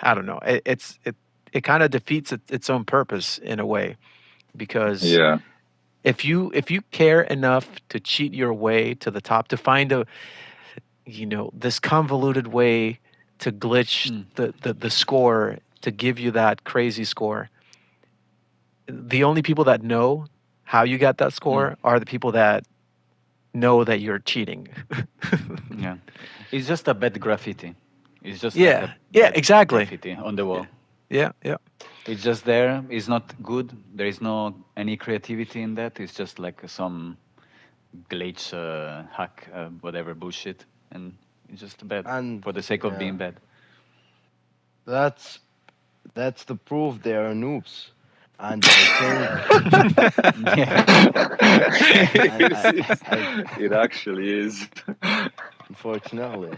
I don't know. It kind of defeats its own purpose in a way, because Yeah, if you care enough to cheat your way to the top, to find a, this convoluted way to glitch Mm. the score to give you that crazy score, the only people that know how you got that Mm. score are the people that know that you're cheating. Yeah. It's just a bad graffiti. It's just like a Yeah, yeah, bad exactly. graffiti on the wall. Yeah, yeah. It's just there. It's not good. There is no any creativity in that. It's just like some glitch, hack, whatever bullshit, and it's just bad And for the sake of yeah, being bad. that's that's the proof they are noobs. And I think, Yeah, and it is. I It actually is. unfortunately,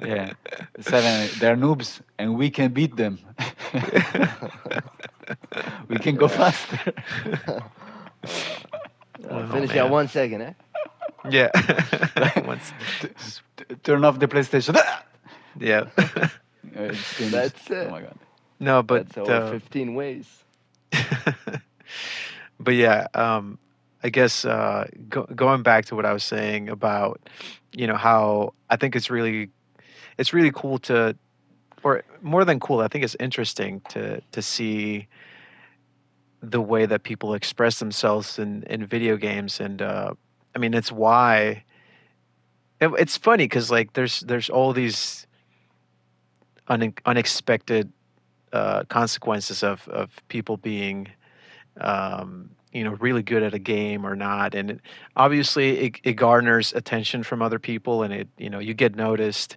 yeah. Seven, they're noobs, and we can beat them. We can go yeah. faster. Oh Finish at man. 1 second, eh? Yeah. Like, Once. turn off the PlayStation. Yeah. It's finished. That's Oh it. my god. No, but That's our 15 ways. but yeah, I guess going back to what I was saying about, how I think it's really cool to, or more than cool, I think it's interesting to see the way that people express themselves in video games. And I mean, it's why it's funny, because like there's all these unexpected consequences of people being, really good at a game or not. And obviously it garners attention from other people, and you get noticed.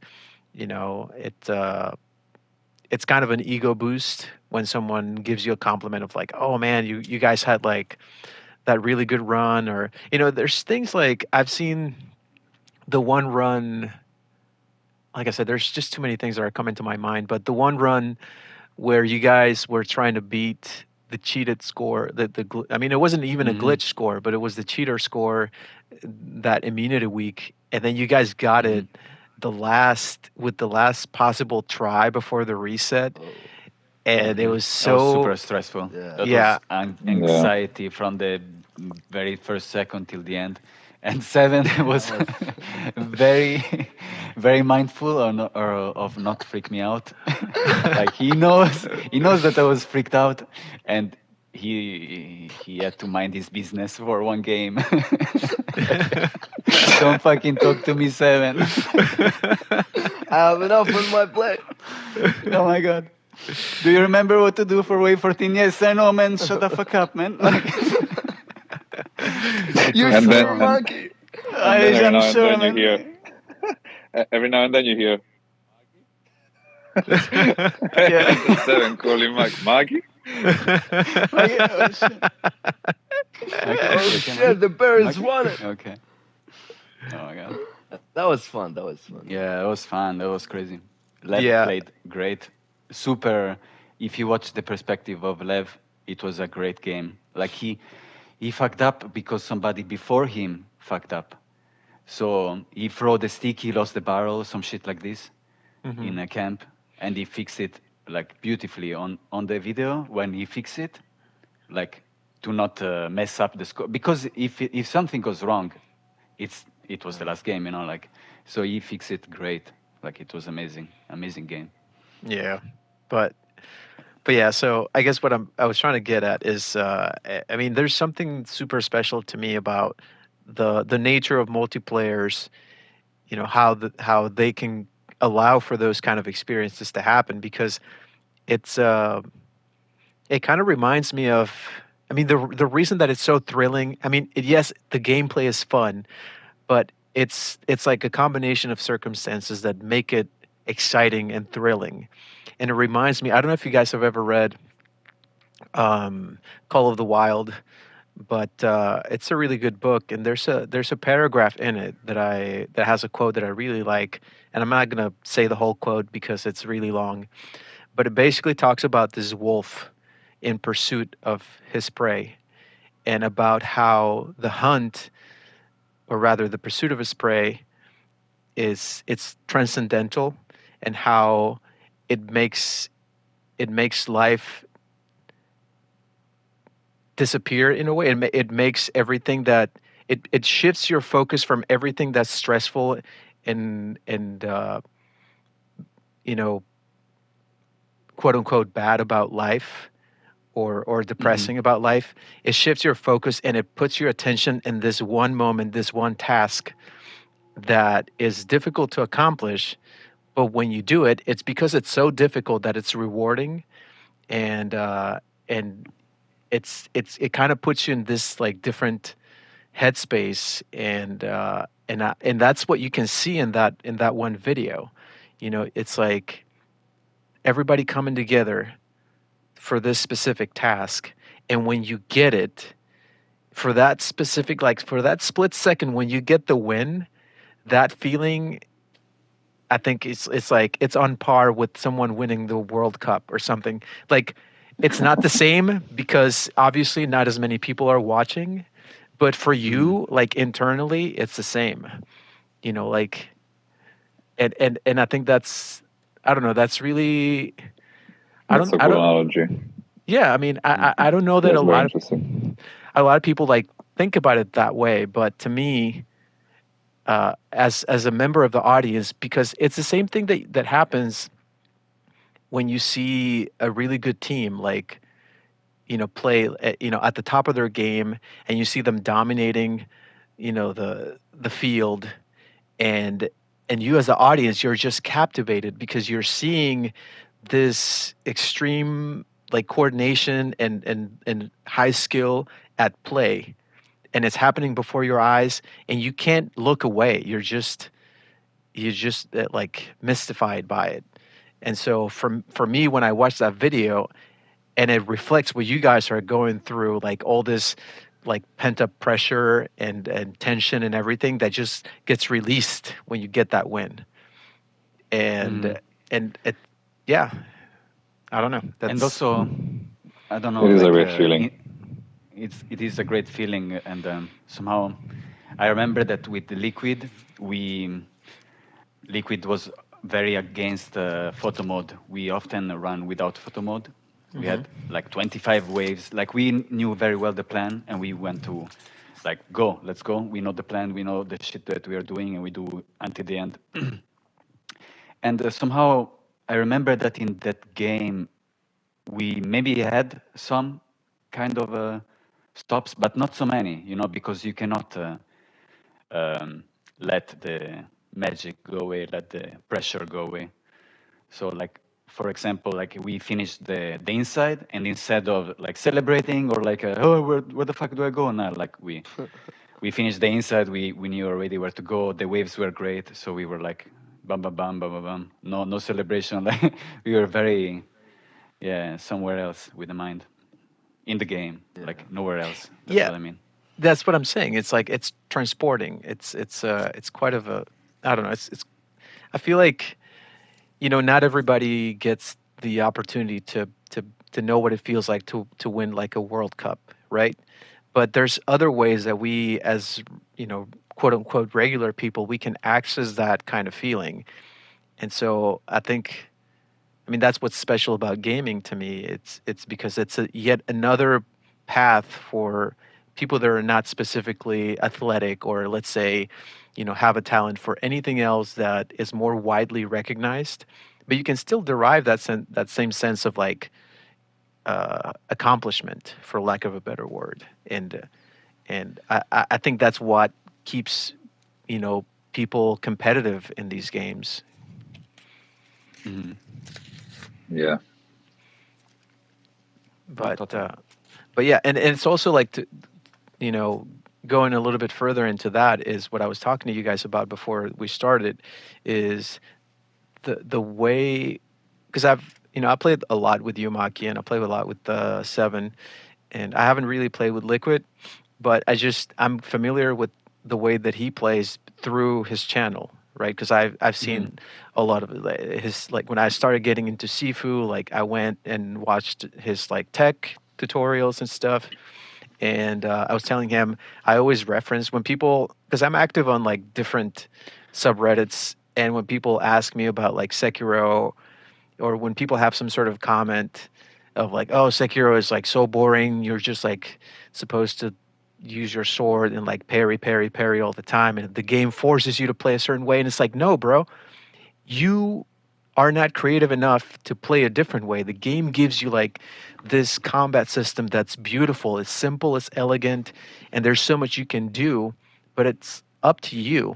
It's kind of an ego boost when someone gives you a compliment of like, oh man, you guys had like that really good run. Or there's things like I've seen the one run. Like I said, there's just too many things that are coming to my mind, but the one run where you guys were trying to beat the cheated score, I mean, it wasn't even a Mm-hmm. glitch score, but it was the cheater score, that immunity week, and then you guys got Mm-hmm. it the last possible try before the reset, Oh, and it Mm-hmm. was That was so. super stressful. yeah. That Yeah. was Yeah. anxiety from the very first second till the end. And Seven That was was. very, very mindful of not freak me out. Like he knows that I was freaked out, and he had to mind his business for one game. Like, don't fucking talk to me, Seven. I have enough on my plate. Oh my god. Do you remember what to do for Wave 14? Yes, I know, man. Shut the fuck up, man. Like, it You was And then sure, so. and Monkey? and then every I'm now and sure, then you hear man. every now and then you hear Yeah. the seven calling Maki. Like, oh shit. Okay, Oh okay, man. shit, the Bears Okay, won it. okay. Oh my god. That was fun. That was fun. Yeah, that was fun. That was crazy. Lev Yeah. played great. Super. If you watch the perspective of Lev, it was a great game. Like he fucked up because somebody before him fucked up. So he threw the stick, he lost the barrel, some shit like this Hmm. in a camp, and he fixed it like beautifully on the video when he fixed it, like to not mess up the score. Because if something goes wrong, it was the last game, Like, so he fixed it great. Like it was amazing, amazing game. Yeah. But yeah, so I guess what I was trying to get at is, I mean, there's something super special to me about the nature of multiplayers. How they can allow for those kind of experiences to happen, because it's it kind of reminds me of. I mean, the reason that it's so thrilling. I mean, yes, the gameplay is fun, but it's like a combination of circumstances that make it exciting and thrilling. And it reminds me. I don't know if you guys have ever read Call of the Wild, but it's a really good book. And there's a paragraph in it that has a quote that I really like. And I'm not gonna say the whole quote because it's really long, but it basically talks about this wolf in pursuit of his prey, and about how the hunt, or rather the pursuit of his prey, it's transcendental, and how it makes it makes life disappear in a way. It makes everything that it shifts your focus from everything that's stressful and you know, quote unquote bad about life, or Hmm. depressing about life. It shifts your focus and it puts your attention in this one moment, this one task that is difficult to accomplish. But when you do it, it's because it's so difficult that it's rewarding, and it kind of puts you in this like different headspace, and that's what you can see in that one video. You know, it's like everybody coming together for this specific task, and when you get it, for that specific, like for that split second when you get the win, that feeling, I think it's like it's on par with someone winning the World Cup or something. Like, it's not the same because obviously not as many people are watching, but for Hmm. you, like internally, it's the same. You know, like, and I think that's, I don't know, that's really, That's a I cool don't analogy. yeah, I mean, I don't know that That's very interesting. a lot of people like think about it that way, but to me, as a member of the audience, because it's the same thing that happens when you see a really good team, like, you know, play you know, at the top of their game, and you see them dominating, you know, the field, and you as the audience, you're just captivated because you're seeing this extreme like coordination and high skill at play, and it's happening before your eyes, and you can't look away. You're just like mystified by it. And so for me, when I watch that video and it reflects what you guys are going through, like all this like pent up pressure and tension and everything that just gets released when you get that win. Hmm. And it, yeah, I don't know. And That's also, I don't know, It is a like great feeling. it is a great feeling, and somehow I remember that with the Liquid was very against photo mode. We often run without photo mode. We hmm had like 25 waves. Like we knew very well the plan, and we went to like go, let's go. We know the plan. We know the shit that we are doing, and we do until the end. And somehow I remember that in that game we maybe had some kind of stops, but not so many, because you cannot um, let the magic go away, let the pressure go away. So, like, for example, like we finished the inside, and instead of like celebrating or like, oh, where the fuck do I go now? Like we finished the inside, we knew already where to go. The waves were great, so we were like, bam, bam, bam, bam, bam, bam. No celebration. Like we were very, yeah, somewhere else with the mind in the game, Yeah. like nowhere else. That's yeah, what I mean. that's what I'm saying. It's like it's transporting. It's quite of a, I don't know. It's I feel like, you know, not everybody gets the opportunity to know what it feels like to win like a World Cup, right? But there's other ways that we, as, you know, quote unquote regular people, we can access that kind of feeling. And so I think, I mean, that's what's special about gaming to me. It's because it's a yet another path for people that are not specifically athletic, or let's say, you know, have a talent for anything else that is more widely recognized. But you can still derive that same sense of like accomplishment, for lack of a better word. And I think that's what keeps, you know, people competitive in these games. Hmm. Yeah. No, But totally. but yeah, and it's also like to, you know, going a little bit further into that is what I was talking to you guys about before we started, is the way, because I've, you know, I played a lot with you, Maki, and I played a lot with Seven, and I haven't really played with Liquid, but I'm familiar with the way that he plays through his channel, right? Because I've Hmm. seen a lot of his, like when I started getting into Sifu, like I went and watched his like tech tutorials and stuff. And I was telling him I always reference when people, because I'm active on like different subreddits, and when people ask me about like Sekiro, or when people have some sort of comment of like, oh, Sekiro is like so boring, you're just like supposed to use your sword and like parry, parry, parry all the time, and the game forces you to play a certain way, and it's like, no, bro, you are not creative enough to play a different way. The game gives you like this combat system that's beautiful, it's simple, it's elegant, and there's so much you can do, but it's up to you.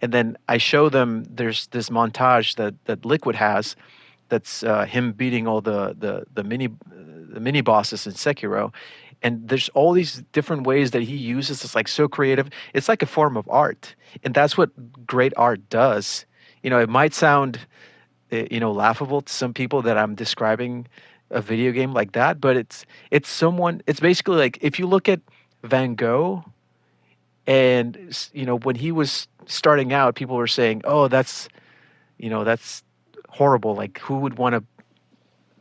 And then I show them there's this montage that Liquid has, that's him beating all the mini bosses in Sekiro, and there's all these different ways that he uses. It's like so creative. It's like a form of art, and that's what great art does. It might sound laughable to some people that I'm describing a video game like that, but it's someone. It's basically like if you look at Van Gogh, and when he was starting out, people were saying, "Oh, that's horrible. Like, who would want to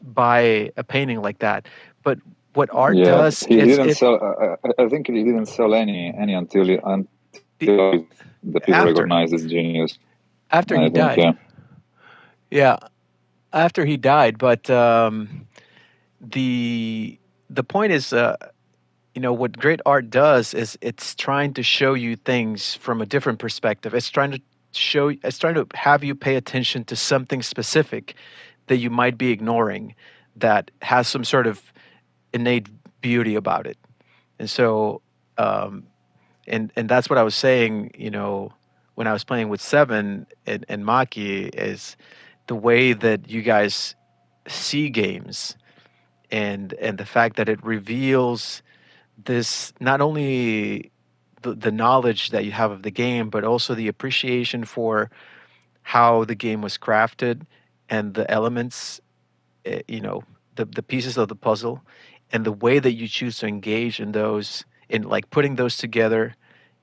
buy a painting like that?" But what art Yeah, does, he it's didn't it sell. I think he didn't sell any the, until the people after recognized his genius. after I he think, died. yeah, Yeah, after he died. But the the point is, what great art does is it's trying to show you things from a different perspective. It's trying to have you pay attention to something specific that you might be ignoring, that has some sort of innate beauty about it. And so, um, and that's what I was saying, when I was playing with Seven and Maki, is the way that you guys see games, and the fact that it reveals this, not only the knowledge that you have of the game, but also the appreciation for how the game was crafted, and the elements, the pieces of the puzzle, and the way that you choose to engage in those, in like putting those together,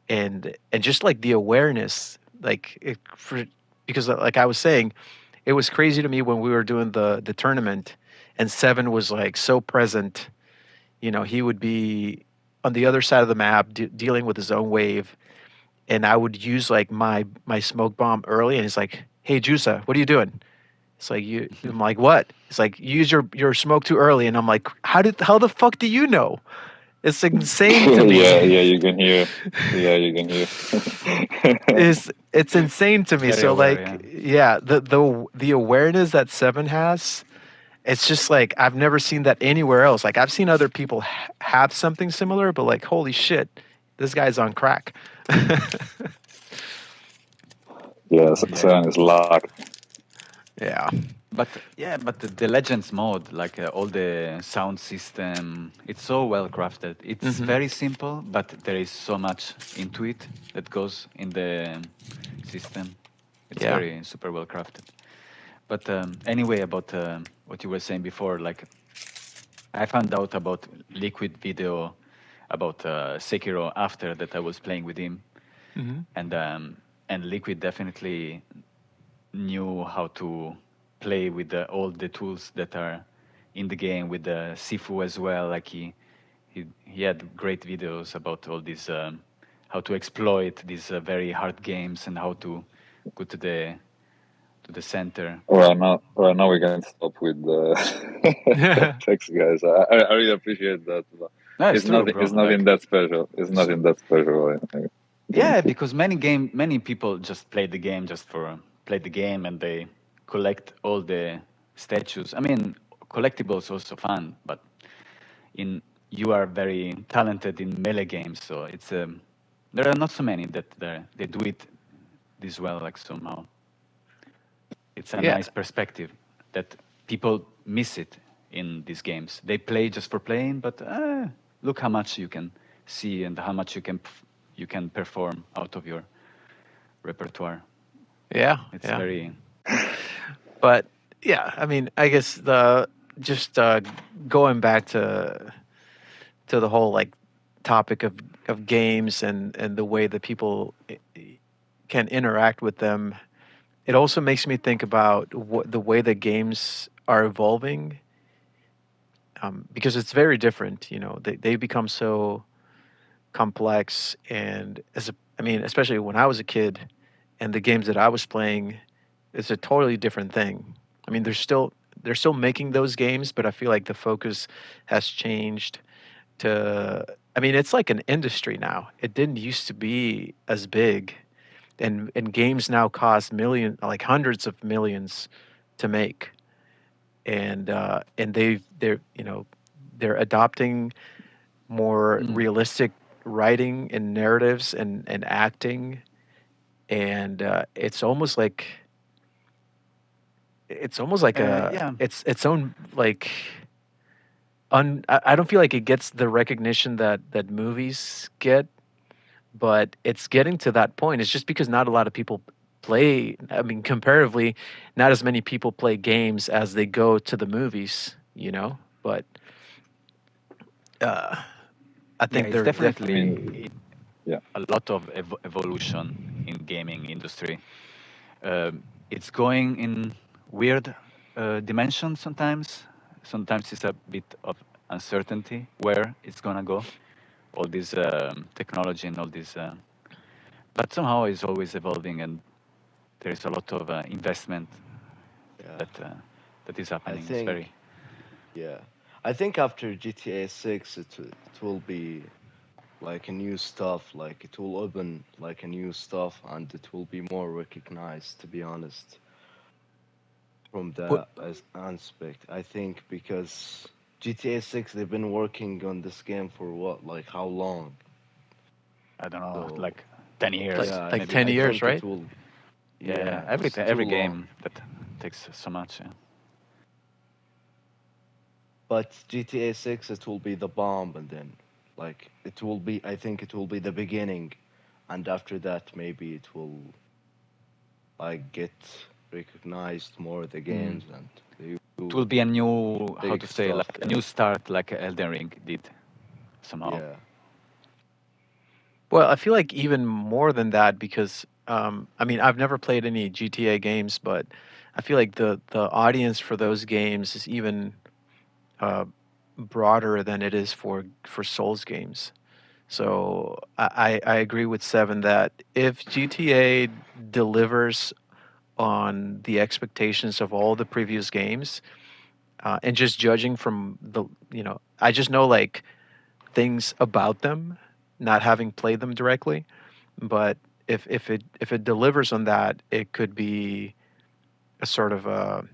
and just like the awareness, because like I was saying, it was crazy to me when we were doing the tournament, and Seven was like so present. He would be on the other side of the map, dealing with his own wave, and I would use like my smoke bomb early, and he's like, "Hey, Jusa, what are you doing?" It's like, I'm like, "What?" It's like, "You use your smoke too early," and I'm like, how the fuck do you know? It's insane to me. yeah, yeah. You can hear. Yeah, you can hear. It's insane to me. Very So aware, yeah. like, yeah, the awareness that Seven has, it's just like I've never seen that anywhere else. Like I've seen other people have something similar, but like, holy shit, this guy's on crack. Yeah, Yeah. Seven is locked. Yeah. But yeah, but the Legends mode, like all the sound system, it's so well crafted. It's Hmm. very simple, but there is so much into it that goes in the system. It's Yeah. very super well crafted. But anyway, about what you were saying before, like I found out about Liquid video about Sekiro after that I was playing with him, Hmm. and Liquid definitely knew how to play with all the tools that are in the game with the Sifu as well. Like he had great videos about all these how to exploit these very hard games and how to go to the center. Well, now we can stop with the text, guys. I really appreciate that. But No, it's true, bro. It's nothing Like that special. It's nothing that special. I yeah, think. because many people just play the game just for play the game and they collect all the statues. I mean, collectibles also fun, but in you are very talented in melee games, so it's there are not so many that they do it this well. Like somehow, it's a Yeah. nice perspective that people miss it in these games. They play just for playing, but look how much you can see and how much you can perform out of your repertoire. Yeah. It's Yeah. very But yeah, I mean, I guess the just going back to the whole like topic of games, and the way that people can interact with them. it also makes me think about the way that games are evolving, because it's very different. They become so complex, and I mean, especially when I was a kid, and the games that I was playing, it's a totally different thing. I mean, they're still making those games, but I feel like the focus has changed to. I mean, it's like an industry now. It didn't used to be as big, and games now cost like hundreds of millions to make, and they're adopting more Mm. realistic writing and narratives and acting, and it's almost like Yeah, its own, like, I don't feel like it gets the recognition that movies get, but it's getting to that point. It's just because not a lot of people play. I mean, comparatively, not as many people play games as they go to the movies. But uh, I yeah, think it's they're I definitely mean, yeah. a lot of evolution in gaming industry. It's going in weird dimensions sometimes. Sometimes it's a bit of uncertainty where it's gonna go. All this technology and all this, but somehow it's always evolving, and there is a lot of investment Yeah, that that is I happening. It's very think yeah, I think after GTA 6, it will be like a new stuff. Like it will open like a new stuff, and it will be more recognized. To be honest, from what, that as aspect, I think because GTA 6 they've been working on this game for what, like how long? I don't know, So like 10 like years yeah, like maybe. 10 I years, think it right? will. Yeah, yeah. Yeah, it's too Every long. game that takes so much. Yeah. But GTA 6, it will be the bomb, and then like it will be. I think it will be the beginning, and after that maybe it will like get recognized more the Mm. games, and they It do will be a new, how big to say, stuff. like a new start, like Elden Ring did somehow. Yeah, Well, I feel like even more than that, because I mean, I've never played any GTA games, but I feel like the audience for those games is even uh, broader than it is for Souls games. So I agree with Seven that if GTA delivers on the expectations of all the previous games, and just judging from I just know, like, things about them, not having played them directly. But if it delivers on that, it could be a sort of a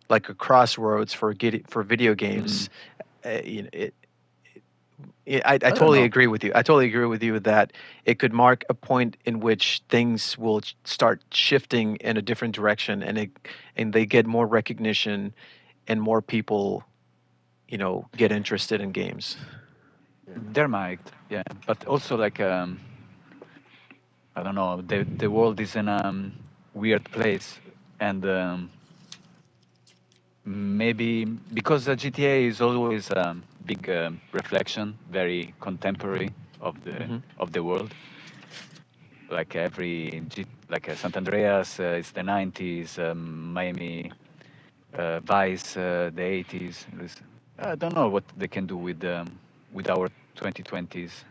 like a crossroads for video Mm. games. I I don't totally know. agree with you. I totally agree with you that it could mark a point in which things will start shifting in a different direction, and they get more recognition, and more people, get interested in games. yeah, There might, yeah, but also like I don't know. The world is in a weird place, and maybe because GTA is always a big reflection, very contemporary Hmm. of the world. Like like Sant Andreas is the 90s, Miami Vice the 80s. I don't know what they can do with our 2020s,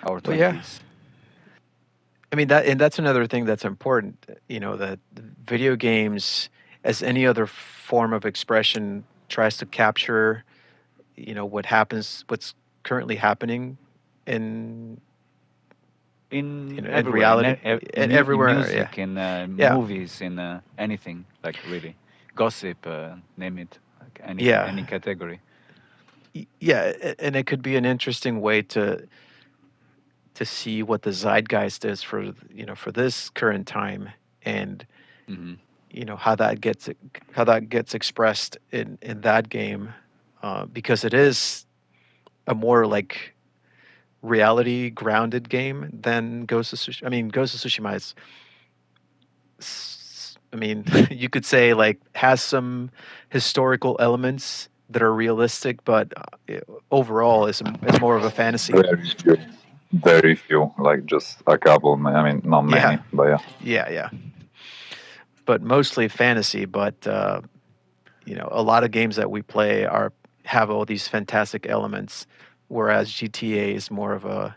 our Well, yeah. 20s. I mean, that's another thing that's important. That video games, as any other form of expression, tries to capture, what's currently happening in In in everywhere, reality, in, in everywhere. Yeah, music, in yeah, movies, in anything, like really gossip, name it, like anything, yeah, any category. yeah. And it could be an interesting way to see what the zeitgeist is for this current time, and Hmm. how that gets expressed in that game, because it is a more, like, reality grounded game than Ghost of Tsushima. I mean, Ghost of Tsushima is, I mean, you could say, like, has some historical elements that are realistic, but overall is more of a fantasy. Very few. very few, like just a couple. I mean, not Yeah, many, but yeah. yeah. But mostly fantasy. But a lot of games that we play are have all these fantastic elements, whereas GTA is more of a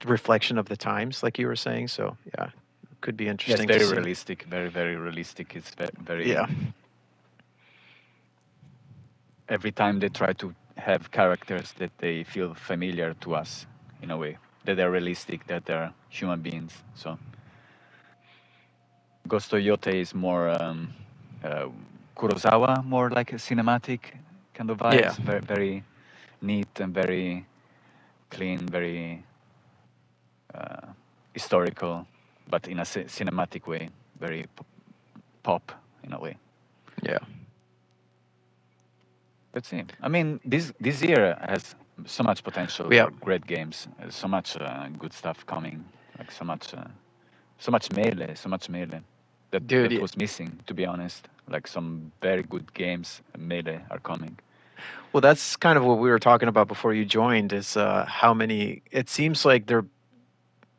reflection of the times, like you were saying. So yeah, could be Yes, interesting to very see. realistic, very very realistic. It's very Yeah, every time they try to have characters that they feel familiar to us in a way, that they're realistic, that they're human beings. So Ghost of Yotei is more uh, Kurosawa, more like a cinematic kind of yeah, vibes, very very neat and very clean, very uh, historical, but in a cinematic way, very pop in a way. yeah, Let's see. I mean, this year has so much potential yeah. for great games, so much good stuff coming, like so much melee Dude, that was missing. To be honest, like some very good games melee are coming. well, that's kind of what we were talking about before you joined. Is how many? It seems like they're.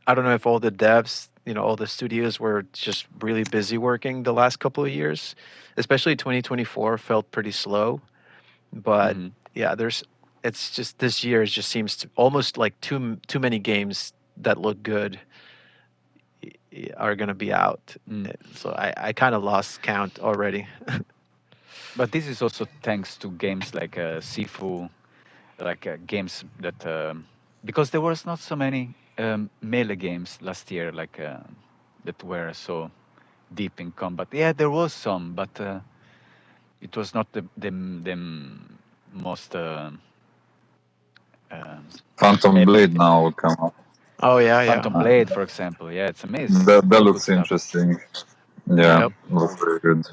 I don't know if all the devs, all the studios were just really busy working the last couple of years, especially 2024 felt pretty slow. But Hmm. yeah, it's just this year it just seems to almost like too many games that look good are going to be out. Mm. So I kind of lost count already. But this is also thanks to games like Sifu, like games that because there was not so many melee games last year, like that were so deep in combat. Yeah, there was some, but it was not the most um, Phantom melee. Blade now will come up. Oh yeah, yeah. Phantom Blade, for example. Yeah, it's amazing. That Very good looks stuff. interesting. Yeah, Yep. looks very good.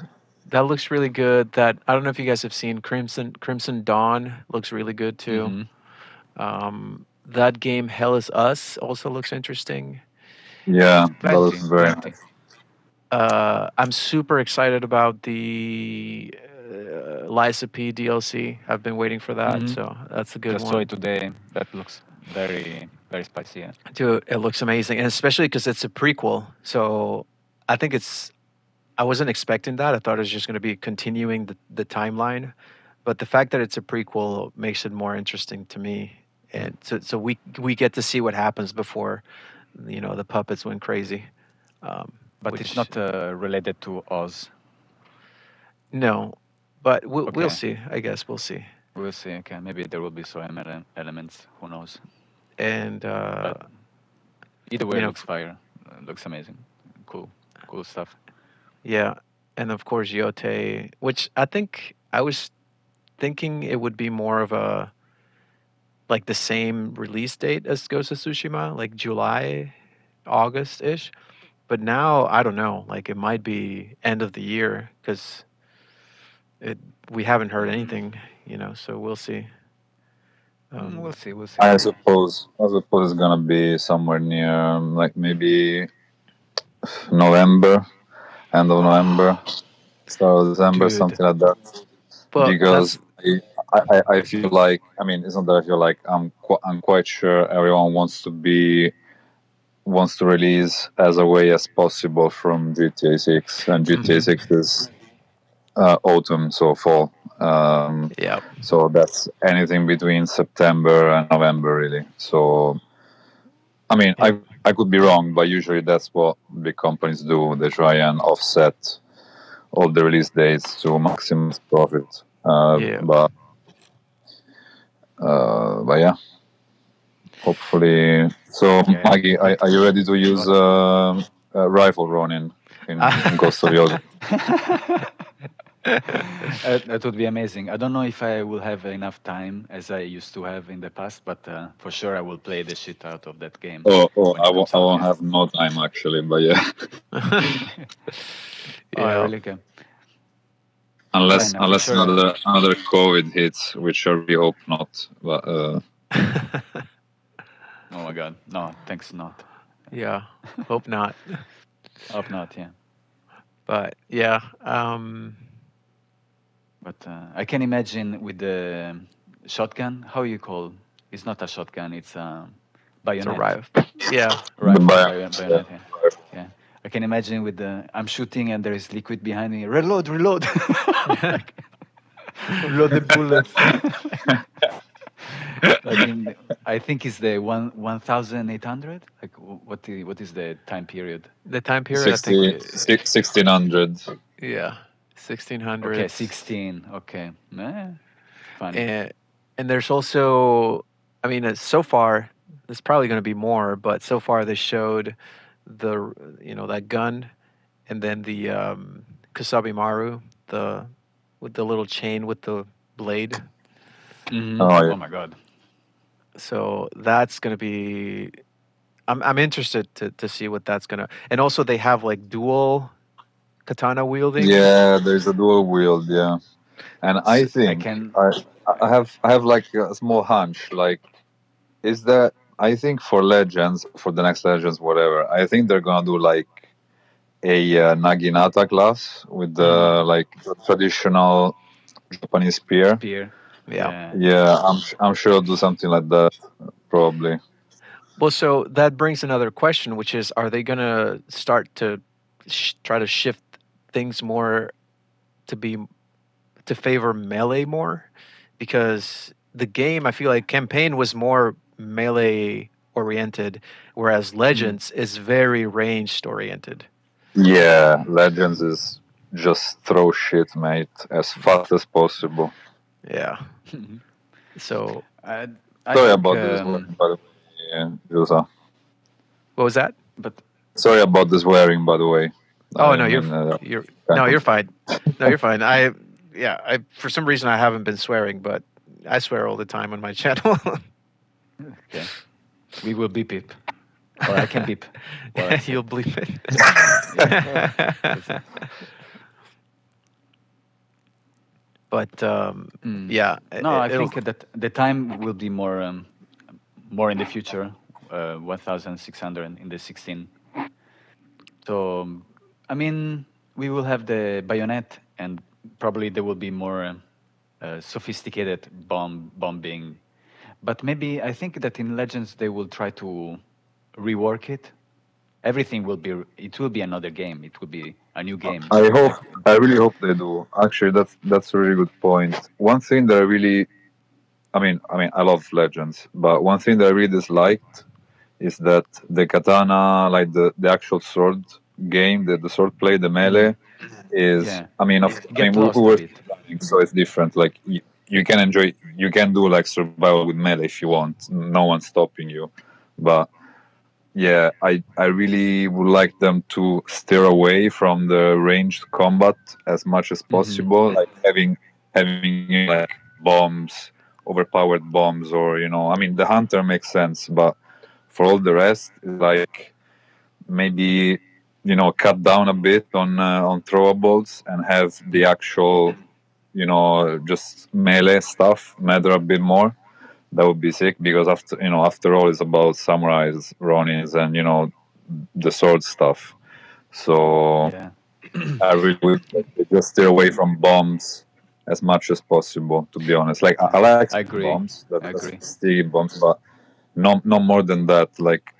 That looks really good. That I don't know if you guys have seen Crimson Dawn looks really good too. Hmm. That game Hell is Us also looks interesting. Yeah, that looks Plenty, very plenty. nice. I'm super excited about the Lysa P DLC. I've been waiting for that, Hmm. so that's a good Just saw it one. today. That looks very, very spicy. Yeah. Dude, it looks amazing, and especially because it's a prequel. So I think I wasn't expecting that. I thought it was just going to be continuing the timeline, but the fact that it's a prequel makes it more interesting to me. And so we get to see what happens before, the puppets went crazy. Um, But it's which not related to Oz. no, but we'll Okay, see. I guess we'll see. we'll see. Okay, maybe there will be some elements. Who knows? And But either way, you it know, looks fire. Looks amazing. Cool, cool stuff. yeah, and of course Yotei, which I think I was thinking it would be more of a like the same release date as Ghost of Tsushima, like July, August ish. But now I don't know. Like it might be end of the year because it we haven't heard Mm. anything. So we'll see. We'll Um, see. We'll see. I suppose it's gonna be somewhere near, like maybe November, end of November, start of December, Dude. something like that. but Because that's I feel like, I mean, it's not that I feel like, I'm quite sure everyone wants to release as away as possible from GTA 6, and GTA mhm. 6 is autumn, so fall. Yeah, So that's anything between September and November, really. So I mean, yeah, I could be wrong, but usually that's what big companies do. They try and offset all the release dates to maximize profit. yeah. But yeah, hopefully. So, Yeah, Maggie, but are you ready to use what? rifle Ronin in Ghost of Yotei? That would be amazing. I don't know if I will have enough time as I used to have in the past, but for sure I will play the shit out of that game Oh, when it comes I out. won't Yeah. have no time actually, but yeah, Oh, I Yeah. really can. unless Fine, for unless sure. another COVID hits, which I really hope not. But Oh my God, no, thanks not. Yeah. Hope not. Hope not. Yeah, But yeah. but I can imagine with the shotgun. How you call? It's not a shotgun. It's a bayonet, Survive. Yeah. The yeah. bayonet. Yeah. Yeah. I can imagine with the I'm shooting and there is liquid behind me. Reload, reload. Like, reload the bullets. Like in, I think it's the 1,800. Like what is the time period? The time period, I think, 60, 1600. yeah, Okay, 1600s. 16. Okay, fun. And there's also, I mean, so far there's probably going to be more, but so far they showed the, that gun, and then the Kusabimaru, the with the little chain with the blade. Oh Oh yeah. my god. So that's going to be, I'm interested to see what that's going to. And also they have like dual katana wielding. Yeah, there's a dual wield, yeah. And I I think can. I have like a small hunch. Like, is that I think for Legends, for the next Legends, whatever, I think they're gonna do like a Naginata class with Mhm. the like the traditional Japanese spear. Spear. Yeah. Yeah. Yeah, I'm sure I'll do something like that probably. Well, so that brings another question, which is, are they going to start to try to shift things more to be to favor melee more? Because the game, I feel like campaign was more melee oriented, whereas Mm. Legends is very ranged oriented. Yeah, Legends is just throw shit, mate, as fast as possible. Yeah. So I I Sorry think. about this wearing, by the way, Jusa. what was that? But Sorry about this wearing, by the way. I Oh no, didn't mean you're kind no, of. you're fine. No, you're fine. I for some reason I haven't been swearing, but I swear all the time on my channel. okay, we will beep it, or I can beep while I say. You'll bleep Yeah. it. That's it. But Mm. yeah, No, I it'll. think that the time will be more in the future. 1,600 in the 16. So, I mean, we will have the bayonet, and probably there will be more sophisticated bombing. But maybe I think that in Legends they will try to rework it. Everything will be. It will be another game. It will be a new game. I hope, Like, I really hope they do. Actually, that's a really good point. One thing that I really, I mean, I love Legends, but one thing that I really disliked is that the katana, like the actual sword game, the sword play, the mm, melee is. yeah, you I mean, get we lost a were bit. running, so it's different. Like you can enjoy, you can do like survival with melee if you want. No one's stopping you, but yeah, I really would like them to steer away from the ranged combat as much as Hmm. possible, like having like bombs, overpowered bombs, or I mean, the hunter makes sense, but for all the rest, is like maybe cut down a bit on throwables and have the actual just melee stuff matter a bit more. That would be sick because after all, it's about samurais, ronins, and the sword stuff. So Yeah, I really would like to just steer away from bombs as much as possible. To be honest, like I yeah. like I sticky agree. bombs, that I that's agree. sticky bombs, but no more than that. Like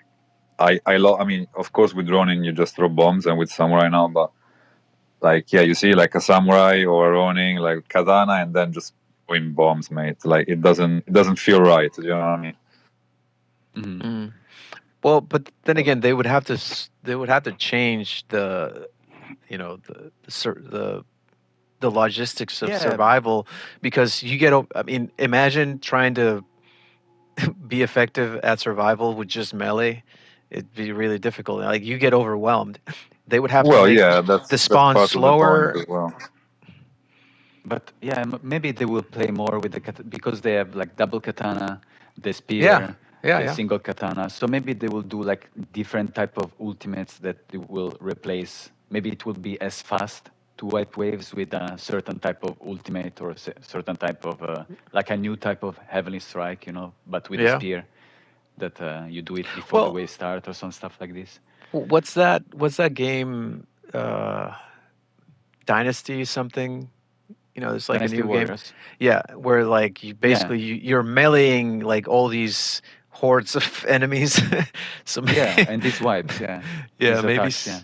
I love. I mean, of course, with ronin you just throw bombs, and with samurai now, but like yeah, you see like a samurai or a ronin, like katana, and then just throwing bombs, mate. Like it doesn't feel right. You know what I mean? Hmm. Mm. Well, but then again, they would have to change the logistics of Yeah. survival, because you get. I mean, imagine trying to be effective at survival with just melee. It'd be really difficult. Like, you get overwhelmed. They would have to Well, make yeah, the that's spawn part of the point slower. as well. But yeah, maybe they will play more with the because they have like double katana, the Yeah, spear, yeah, the yeah, single katana. So maybe they will do like different type of ultimates that they will replace. Maybe it will be as fast to wipe waves with a certain type of ultimate or certain type of like a new type of heavenly strike, but with the yeah. spear that you do it before the Well, wave start or some stuff like this. what's that? What's that game? Dynasty something. It's like a Dynasty new game. Warriors. Yeah, where like you Yeah. basically you're meleeing like all these hordes of enemies. So Yeah, and these vibes, yeah, yeah, these maybe attacks, yeah.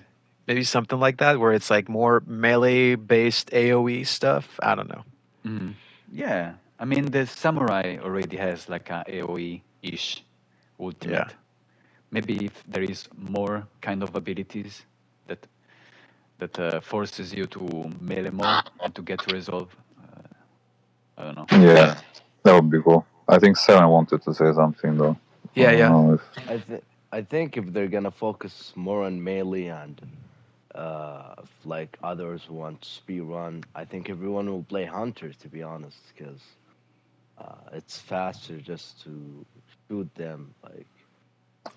maybe something like that where it's like more melee based AoE stuff. I don't know. Mm. Yeah, I mean the samurai already has like a AoE-ish Yeah. ultimate. Maybe if there is more kind of abilities that forces you to melee more and to get to resolve, I don't know. Yeah, that would be cool. I think Seven wanted to say something though. I Yeah, don't yeah. know if. I think if they're gonna focus more on melee and if like others want speed run, I think everyone will play hunter to be honest, because it's faster just to shoot them like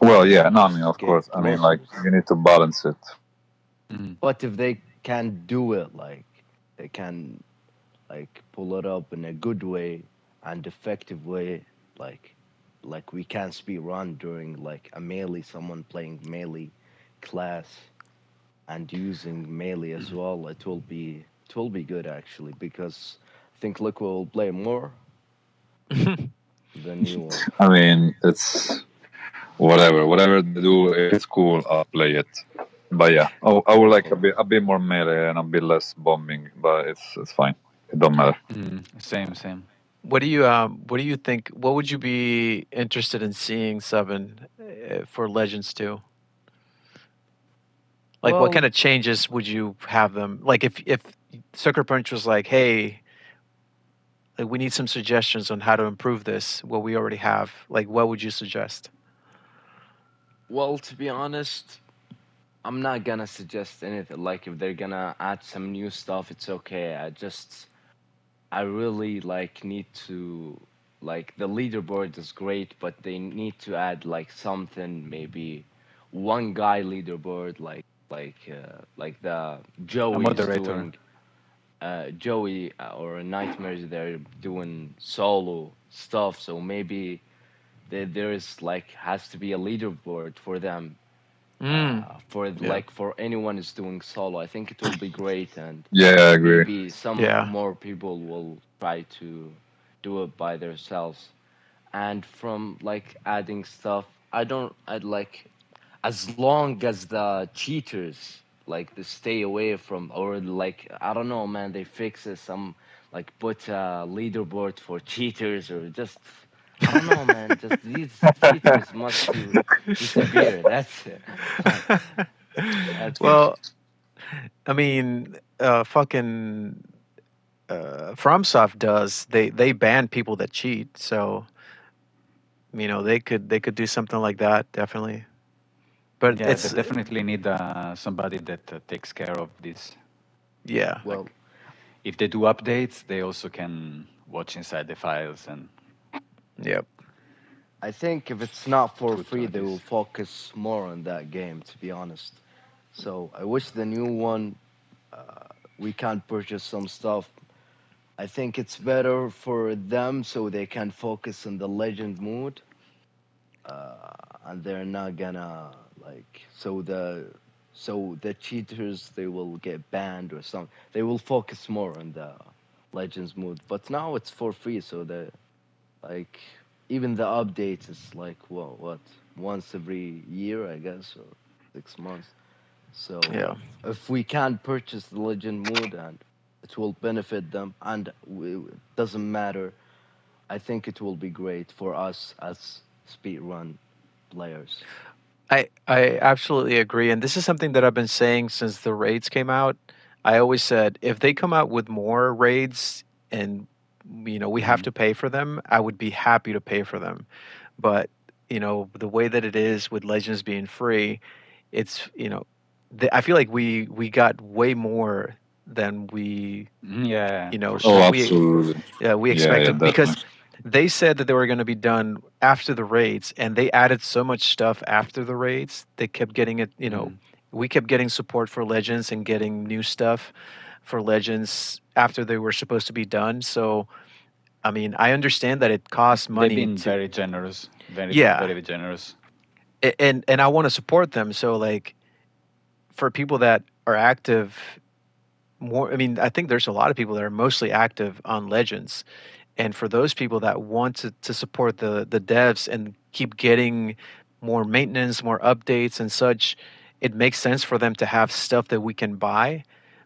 Well, and yeah, no, I mean, just of get course. I mean, like, closer. you need to balance it. Mm. But if they can do it like they can like pull it up in a good way and effective way, like we can speed run during like a melee, someone playing melee class and using melee as well, it will be good actually because I think Liquid will play more the new one. I mean, it's whatever they do. If it's cool, I'll play it. But yeah, I would like Yeah. a bit more melee and a bit less bombing. But it's fine. It don't matter. Mm. Same, same. what do you think, what would you be interested in seeing, Seven, for Legends 2? Like what kind Well, of changes would you have them? Like if Sucker Punch was like, "Hey, like we need some suggestions on how to improve this, what we already have." Like what would you suggest? to be honest, I'm not gonna suggest anything. Like if they're gonna add some new stuff, it's okay. I really like need to like the leaderboard is great, but they need to add like something, maybe one guy leaderboard, like the A Joey's moderator. doing Joey or Nightmares, they're doing solo stuff, so maybe there is like has to be a leaderboard for them, Mm, for yeah. like for anyone is doing solo. I think it will be great, and Yeah, I agree. maybe some Yeah. more people will try to do it by themselves. And from like adding stuff, I'd like, as long as the cheaters like they stay away from, or like I don't know, man, they fix it, some like put a leaderboard for cheaters, or just I don't know, man, just these cheaters must to disappear. That's it. Like that's it. Well, I mean, fucking FromSoft does. They ban people that cheat, so they could do something like that, definitely. But Yeah, they it's definitely need somebody that takes care of this. yeah, Well, Like, if they do updates, they also can watch inside the files and yep. I think if it's not for put free, they will this. focus more on that game, to be honest. So I wish the new one, we can purchase some stuff. I think it's better for them so they can focus on the legend mood, and they're not gonna like so the cheaters they will get banned or something. They will focus more on the legends mood. But now it's for free, so the like even the updates is like what once every year, I guess, or 6 months. So Yeah. if we can purchase the legend mood and it will benefit them, and it doesn't matter, I think it will be great for us as speedrun players. I absolutely agree, and this is something that I've been saying since the raids came out. I always said if they come out with more raids and we have Hmm. to pay for them, I would be happy to pay for them. But the way that it is with Legends being free, it's I feel like we got way more than we Yeah, for Oh, sure. absolutely. we Yeah, yeah, expected, because definitely. they said that they were going to be done after the raids, and they added so much stuff after the raids. They kept getting it, Hmm. we kept getting support for Legends and getting new stuff for Legends after they were supposed to be done. So, I mean, I understand that it costs They've money been to, very generous, very, yeah, very generous. and I want to support them. So, like, for people that are active more, I mean, I think there's a lot of people that are mostly active on Legends. And for those people that want to support the devs and keep getting more maintenance, more updates, and such, it makes sense for them to have stuff that we can buy,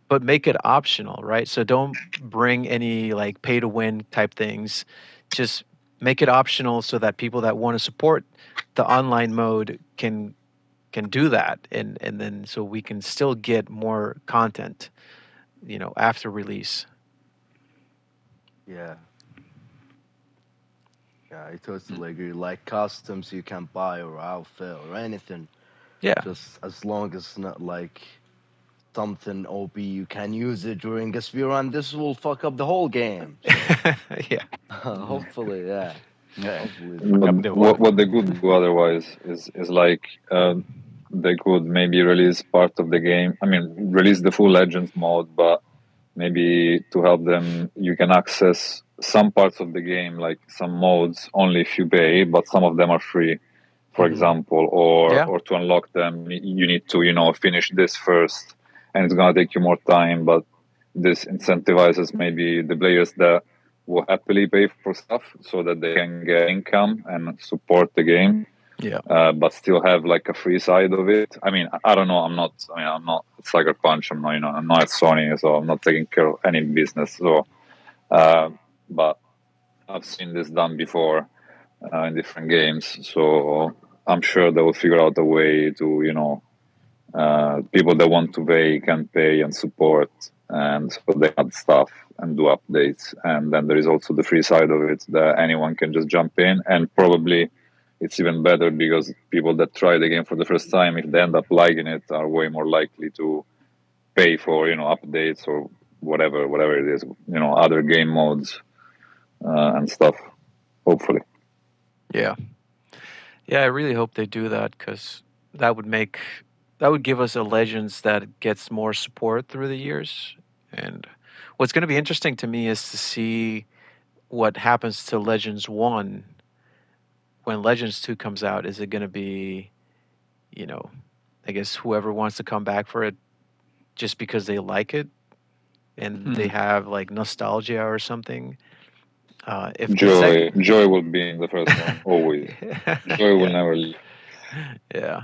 but make it optional, right? So don't bring any like pay to win type things. Just make it optional so that people that want to support the online mode can do that, and then so we can still get more content, after release. Yeah, yeah, I Mm. totally agree. Like customs you can buy or outfit or anything, Yeah. just as long as it's not like something OP you can use it during a speed run. This will fuck up the whole game. So Yeah. Yeah. hopefully, yeah, Yeah. hopefully they Fuck But up do. the what world. what they could do otherwise is like they could maybe release part of the game. I mean, release the full Legends mode, but maybe to help them, you can access some parts of the game, like some modes, only if you pay, but some of them are free, for Hmm. example, or Yeah. or to unlock them, you need to finish this first, and it's gonna take you more time. But this incentivizes maybe the players that will happily pay for stuff so that they can get income and support the game, Yeah. but still have like a free side of it. I mean, I don't know. I'm not Sucker Punch. I'm not. I'm not at Sony, so I'm not taking care of any business. So, uh, but I've seen this done before in different games. So I'm sure they will figure out a way to, people that want to pay can pay and support, and so they add stuff and do updates. And then there is also the free side of it that anyone can just jump in, and probably it's even better because people that try the game for the first time, if they end up liking it, are way more likely to pay for updates or whatever it is, other game modes and stuff. Hopefully, Yeah. Yeah, I really hope they do that, because that would make that would give us a Legends that gets more support through the years. And what's going to be interesting to me is to see what happens to Legends 1 when Legends 2 comes out. Is it going to be, you know, I guess whoever wants to come back for it just because they like it and they Hmm. have like nostalgia or something? If the second, Joy will be in the first one always. Joy will yeah, never leave. yeah.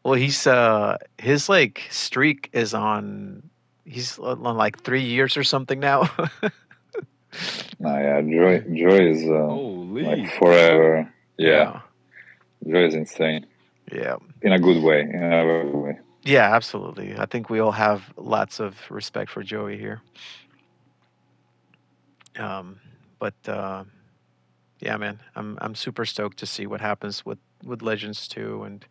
Well, his like streak is on. He's on like 3 years or something now. Nah, yeah, Joy is like Holy. forever. Yeah, Yeah, Joy is insane yeah, in a good way, in a very good way. yeah. Absolutely. I think we all have lots of respect for Joey here. Um, but yeah, man, I'm super stoked to see what happens with Legends 2, and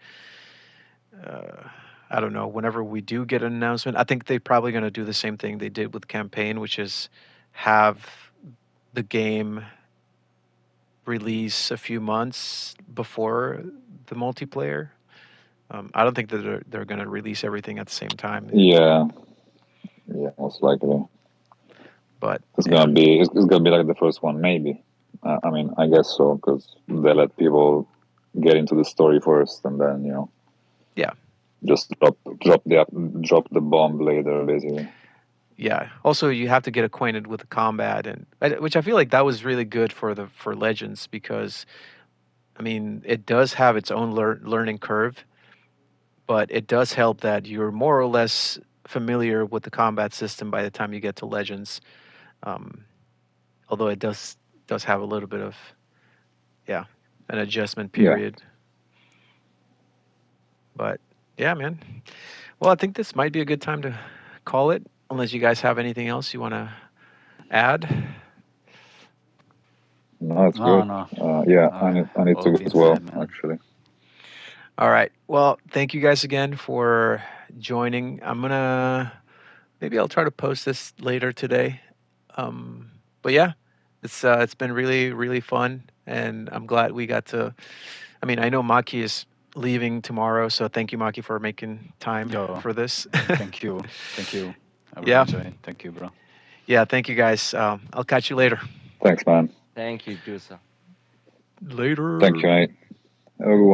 uh, I don't know. Whenever we do get an announcement, I think they're probably going to do the same thing they did with campaign, which is have the game release a few months before the multiplayer. I don't think that they're going to release everything at the same time, Yeah, yeah, most likely but it's yeah, gonna be it's gonna be like the first one, maybe. I mean, I guess so because they let people get into the story first, and then yeah, just drop the bomb later, basically. yeah. Also, you have to get acquainted with the combat, and which I feel like that was really good for Legends, because I mean it does have its own learning curve, but it does help that you're more or less familiar with the combat system by the time you get to Legends. Um, Although it does have a little bit of, yeah, an adjustment Yeah, period. But yeah, man. Well, I think this might be a good time to call it, unless you guys have anything else you want to add. no, it's No, good. no. Yeah, Uh, I need all to go being as well, said, man. actually. All right. Well, thank you guys again for joining. I'm gonna maybe I'll try to post this later today. But yeah, it's been really really fun, and I'm glad we got to. I mean, I know Maki is leaving tomorrow, so thank you, Maki, for making time Yo, for this. thank you. Thank you. I really Yeah, enjoy it. Thank you, bro. yeah. Thank you, guys. I'll catch you later. Thanks, man. Thank you, Jusa. Thank Later. you, mate. Have a good one.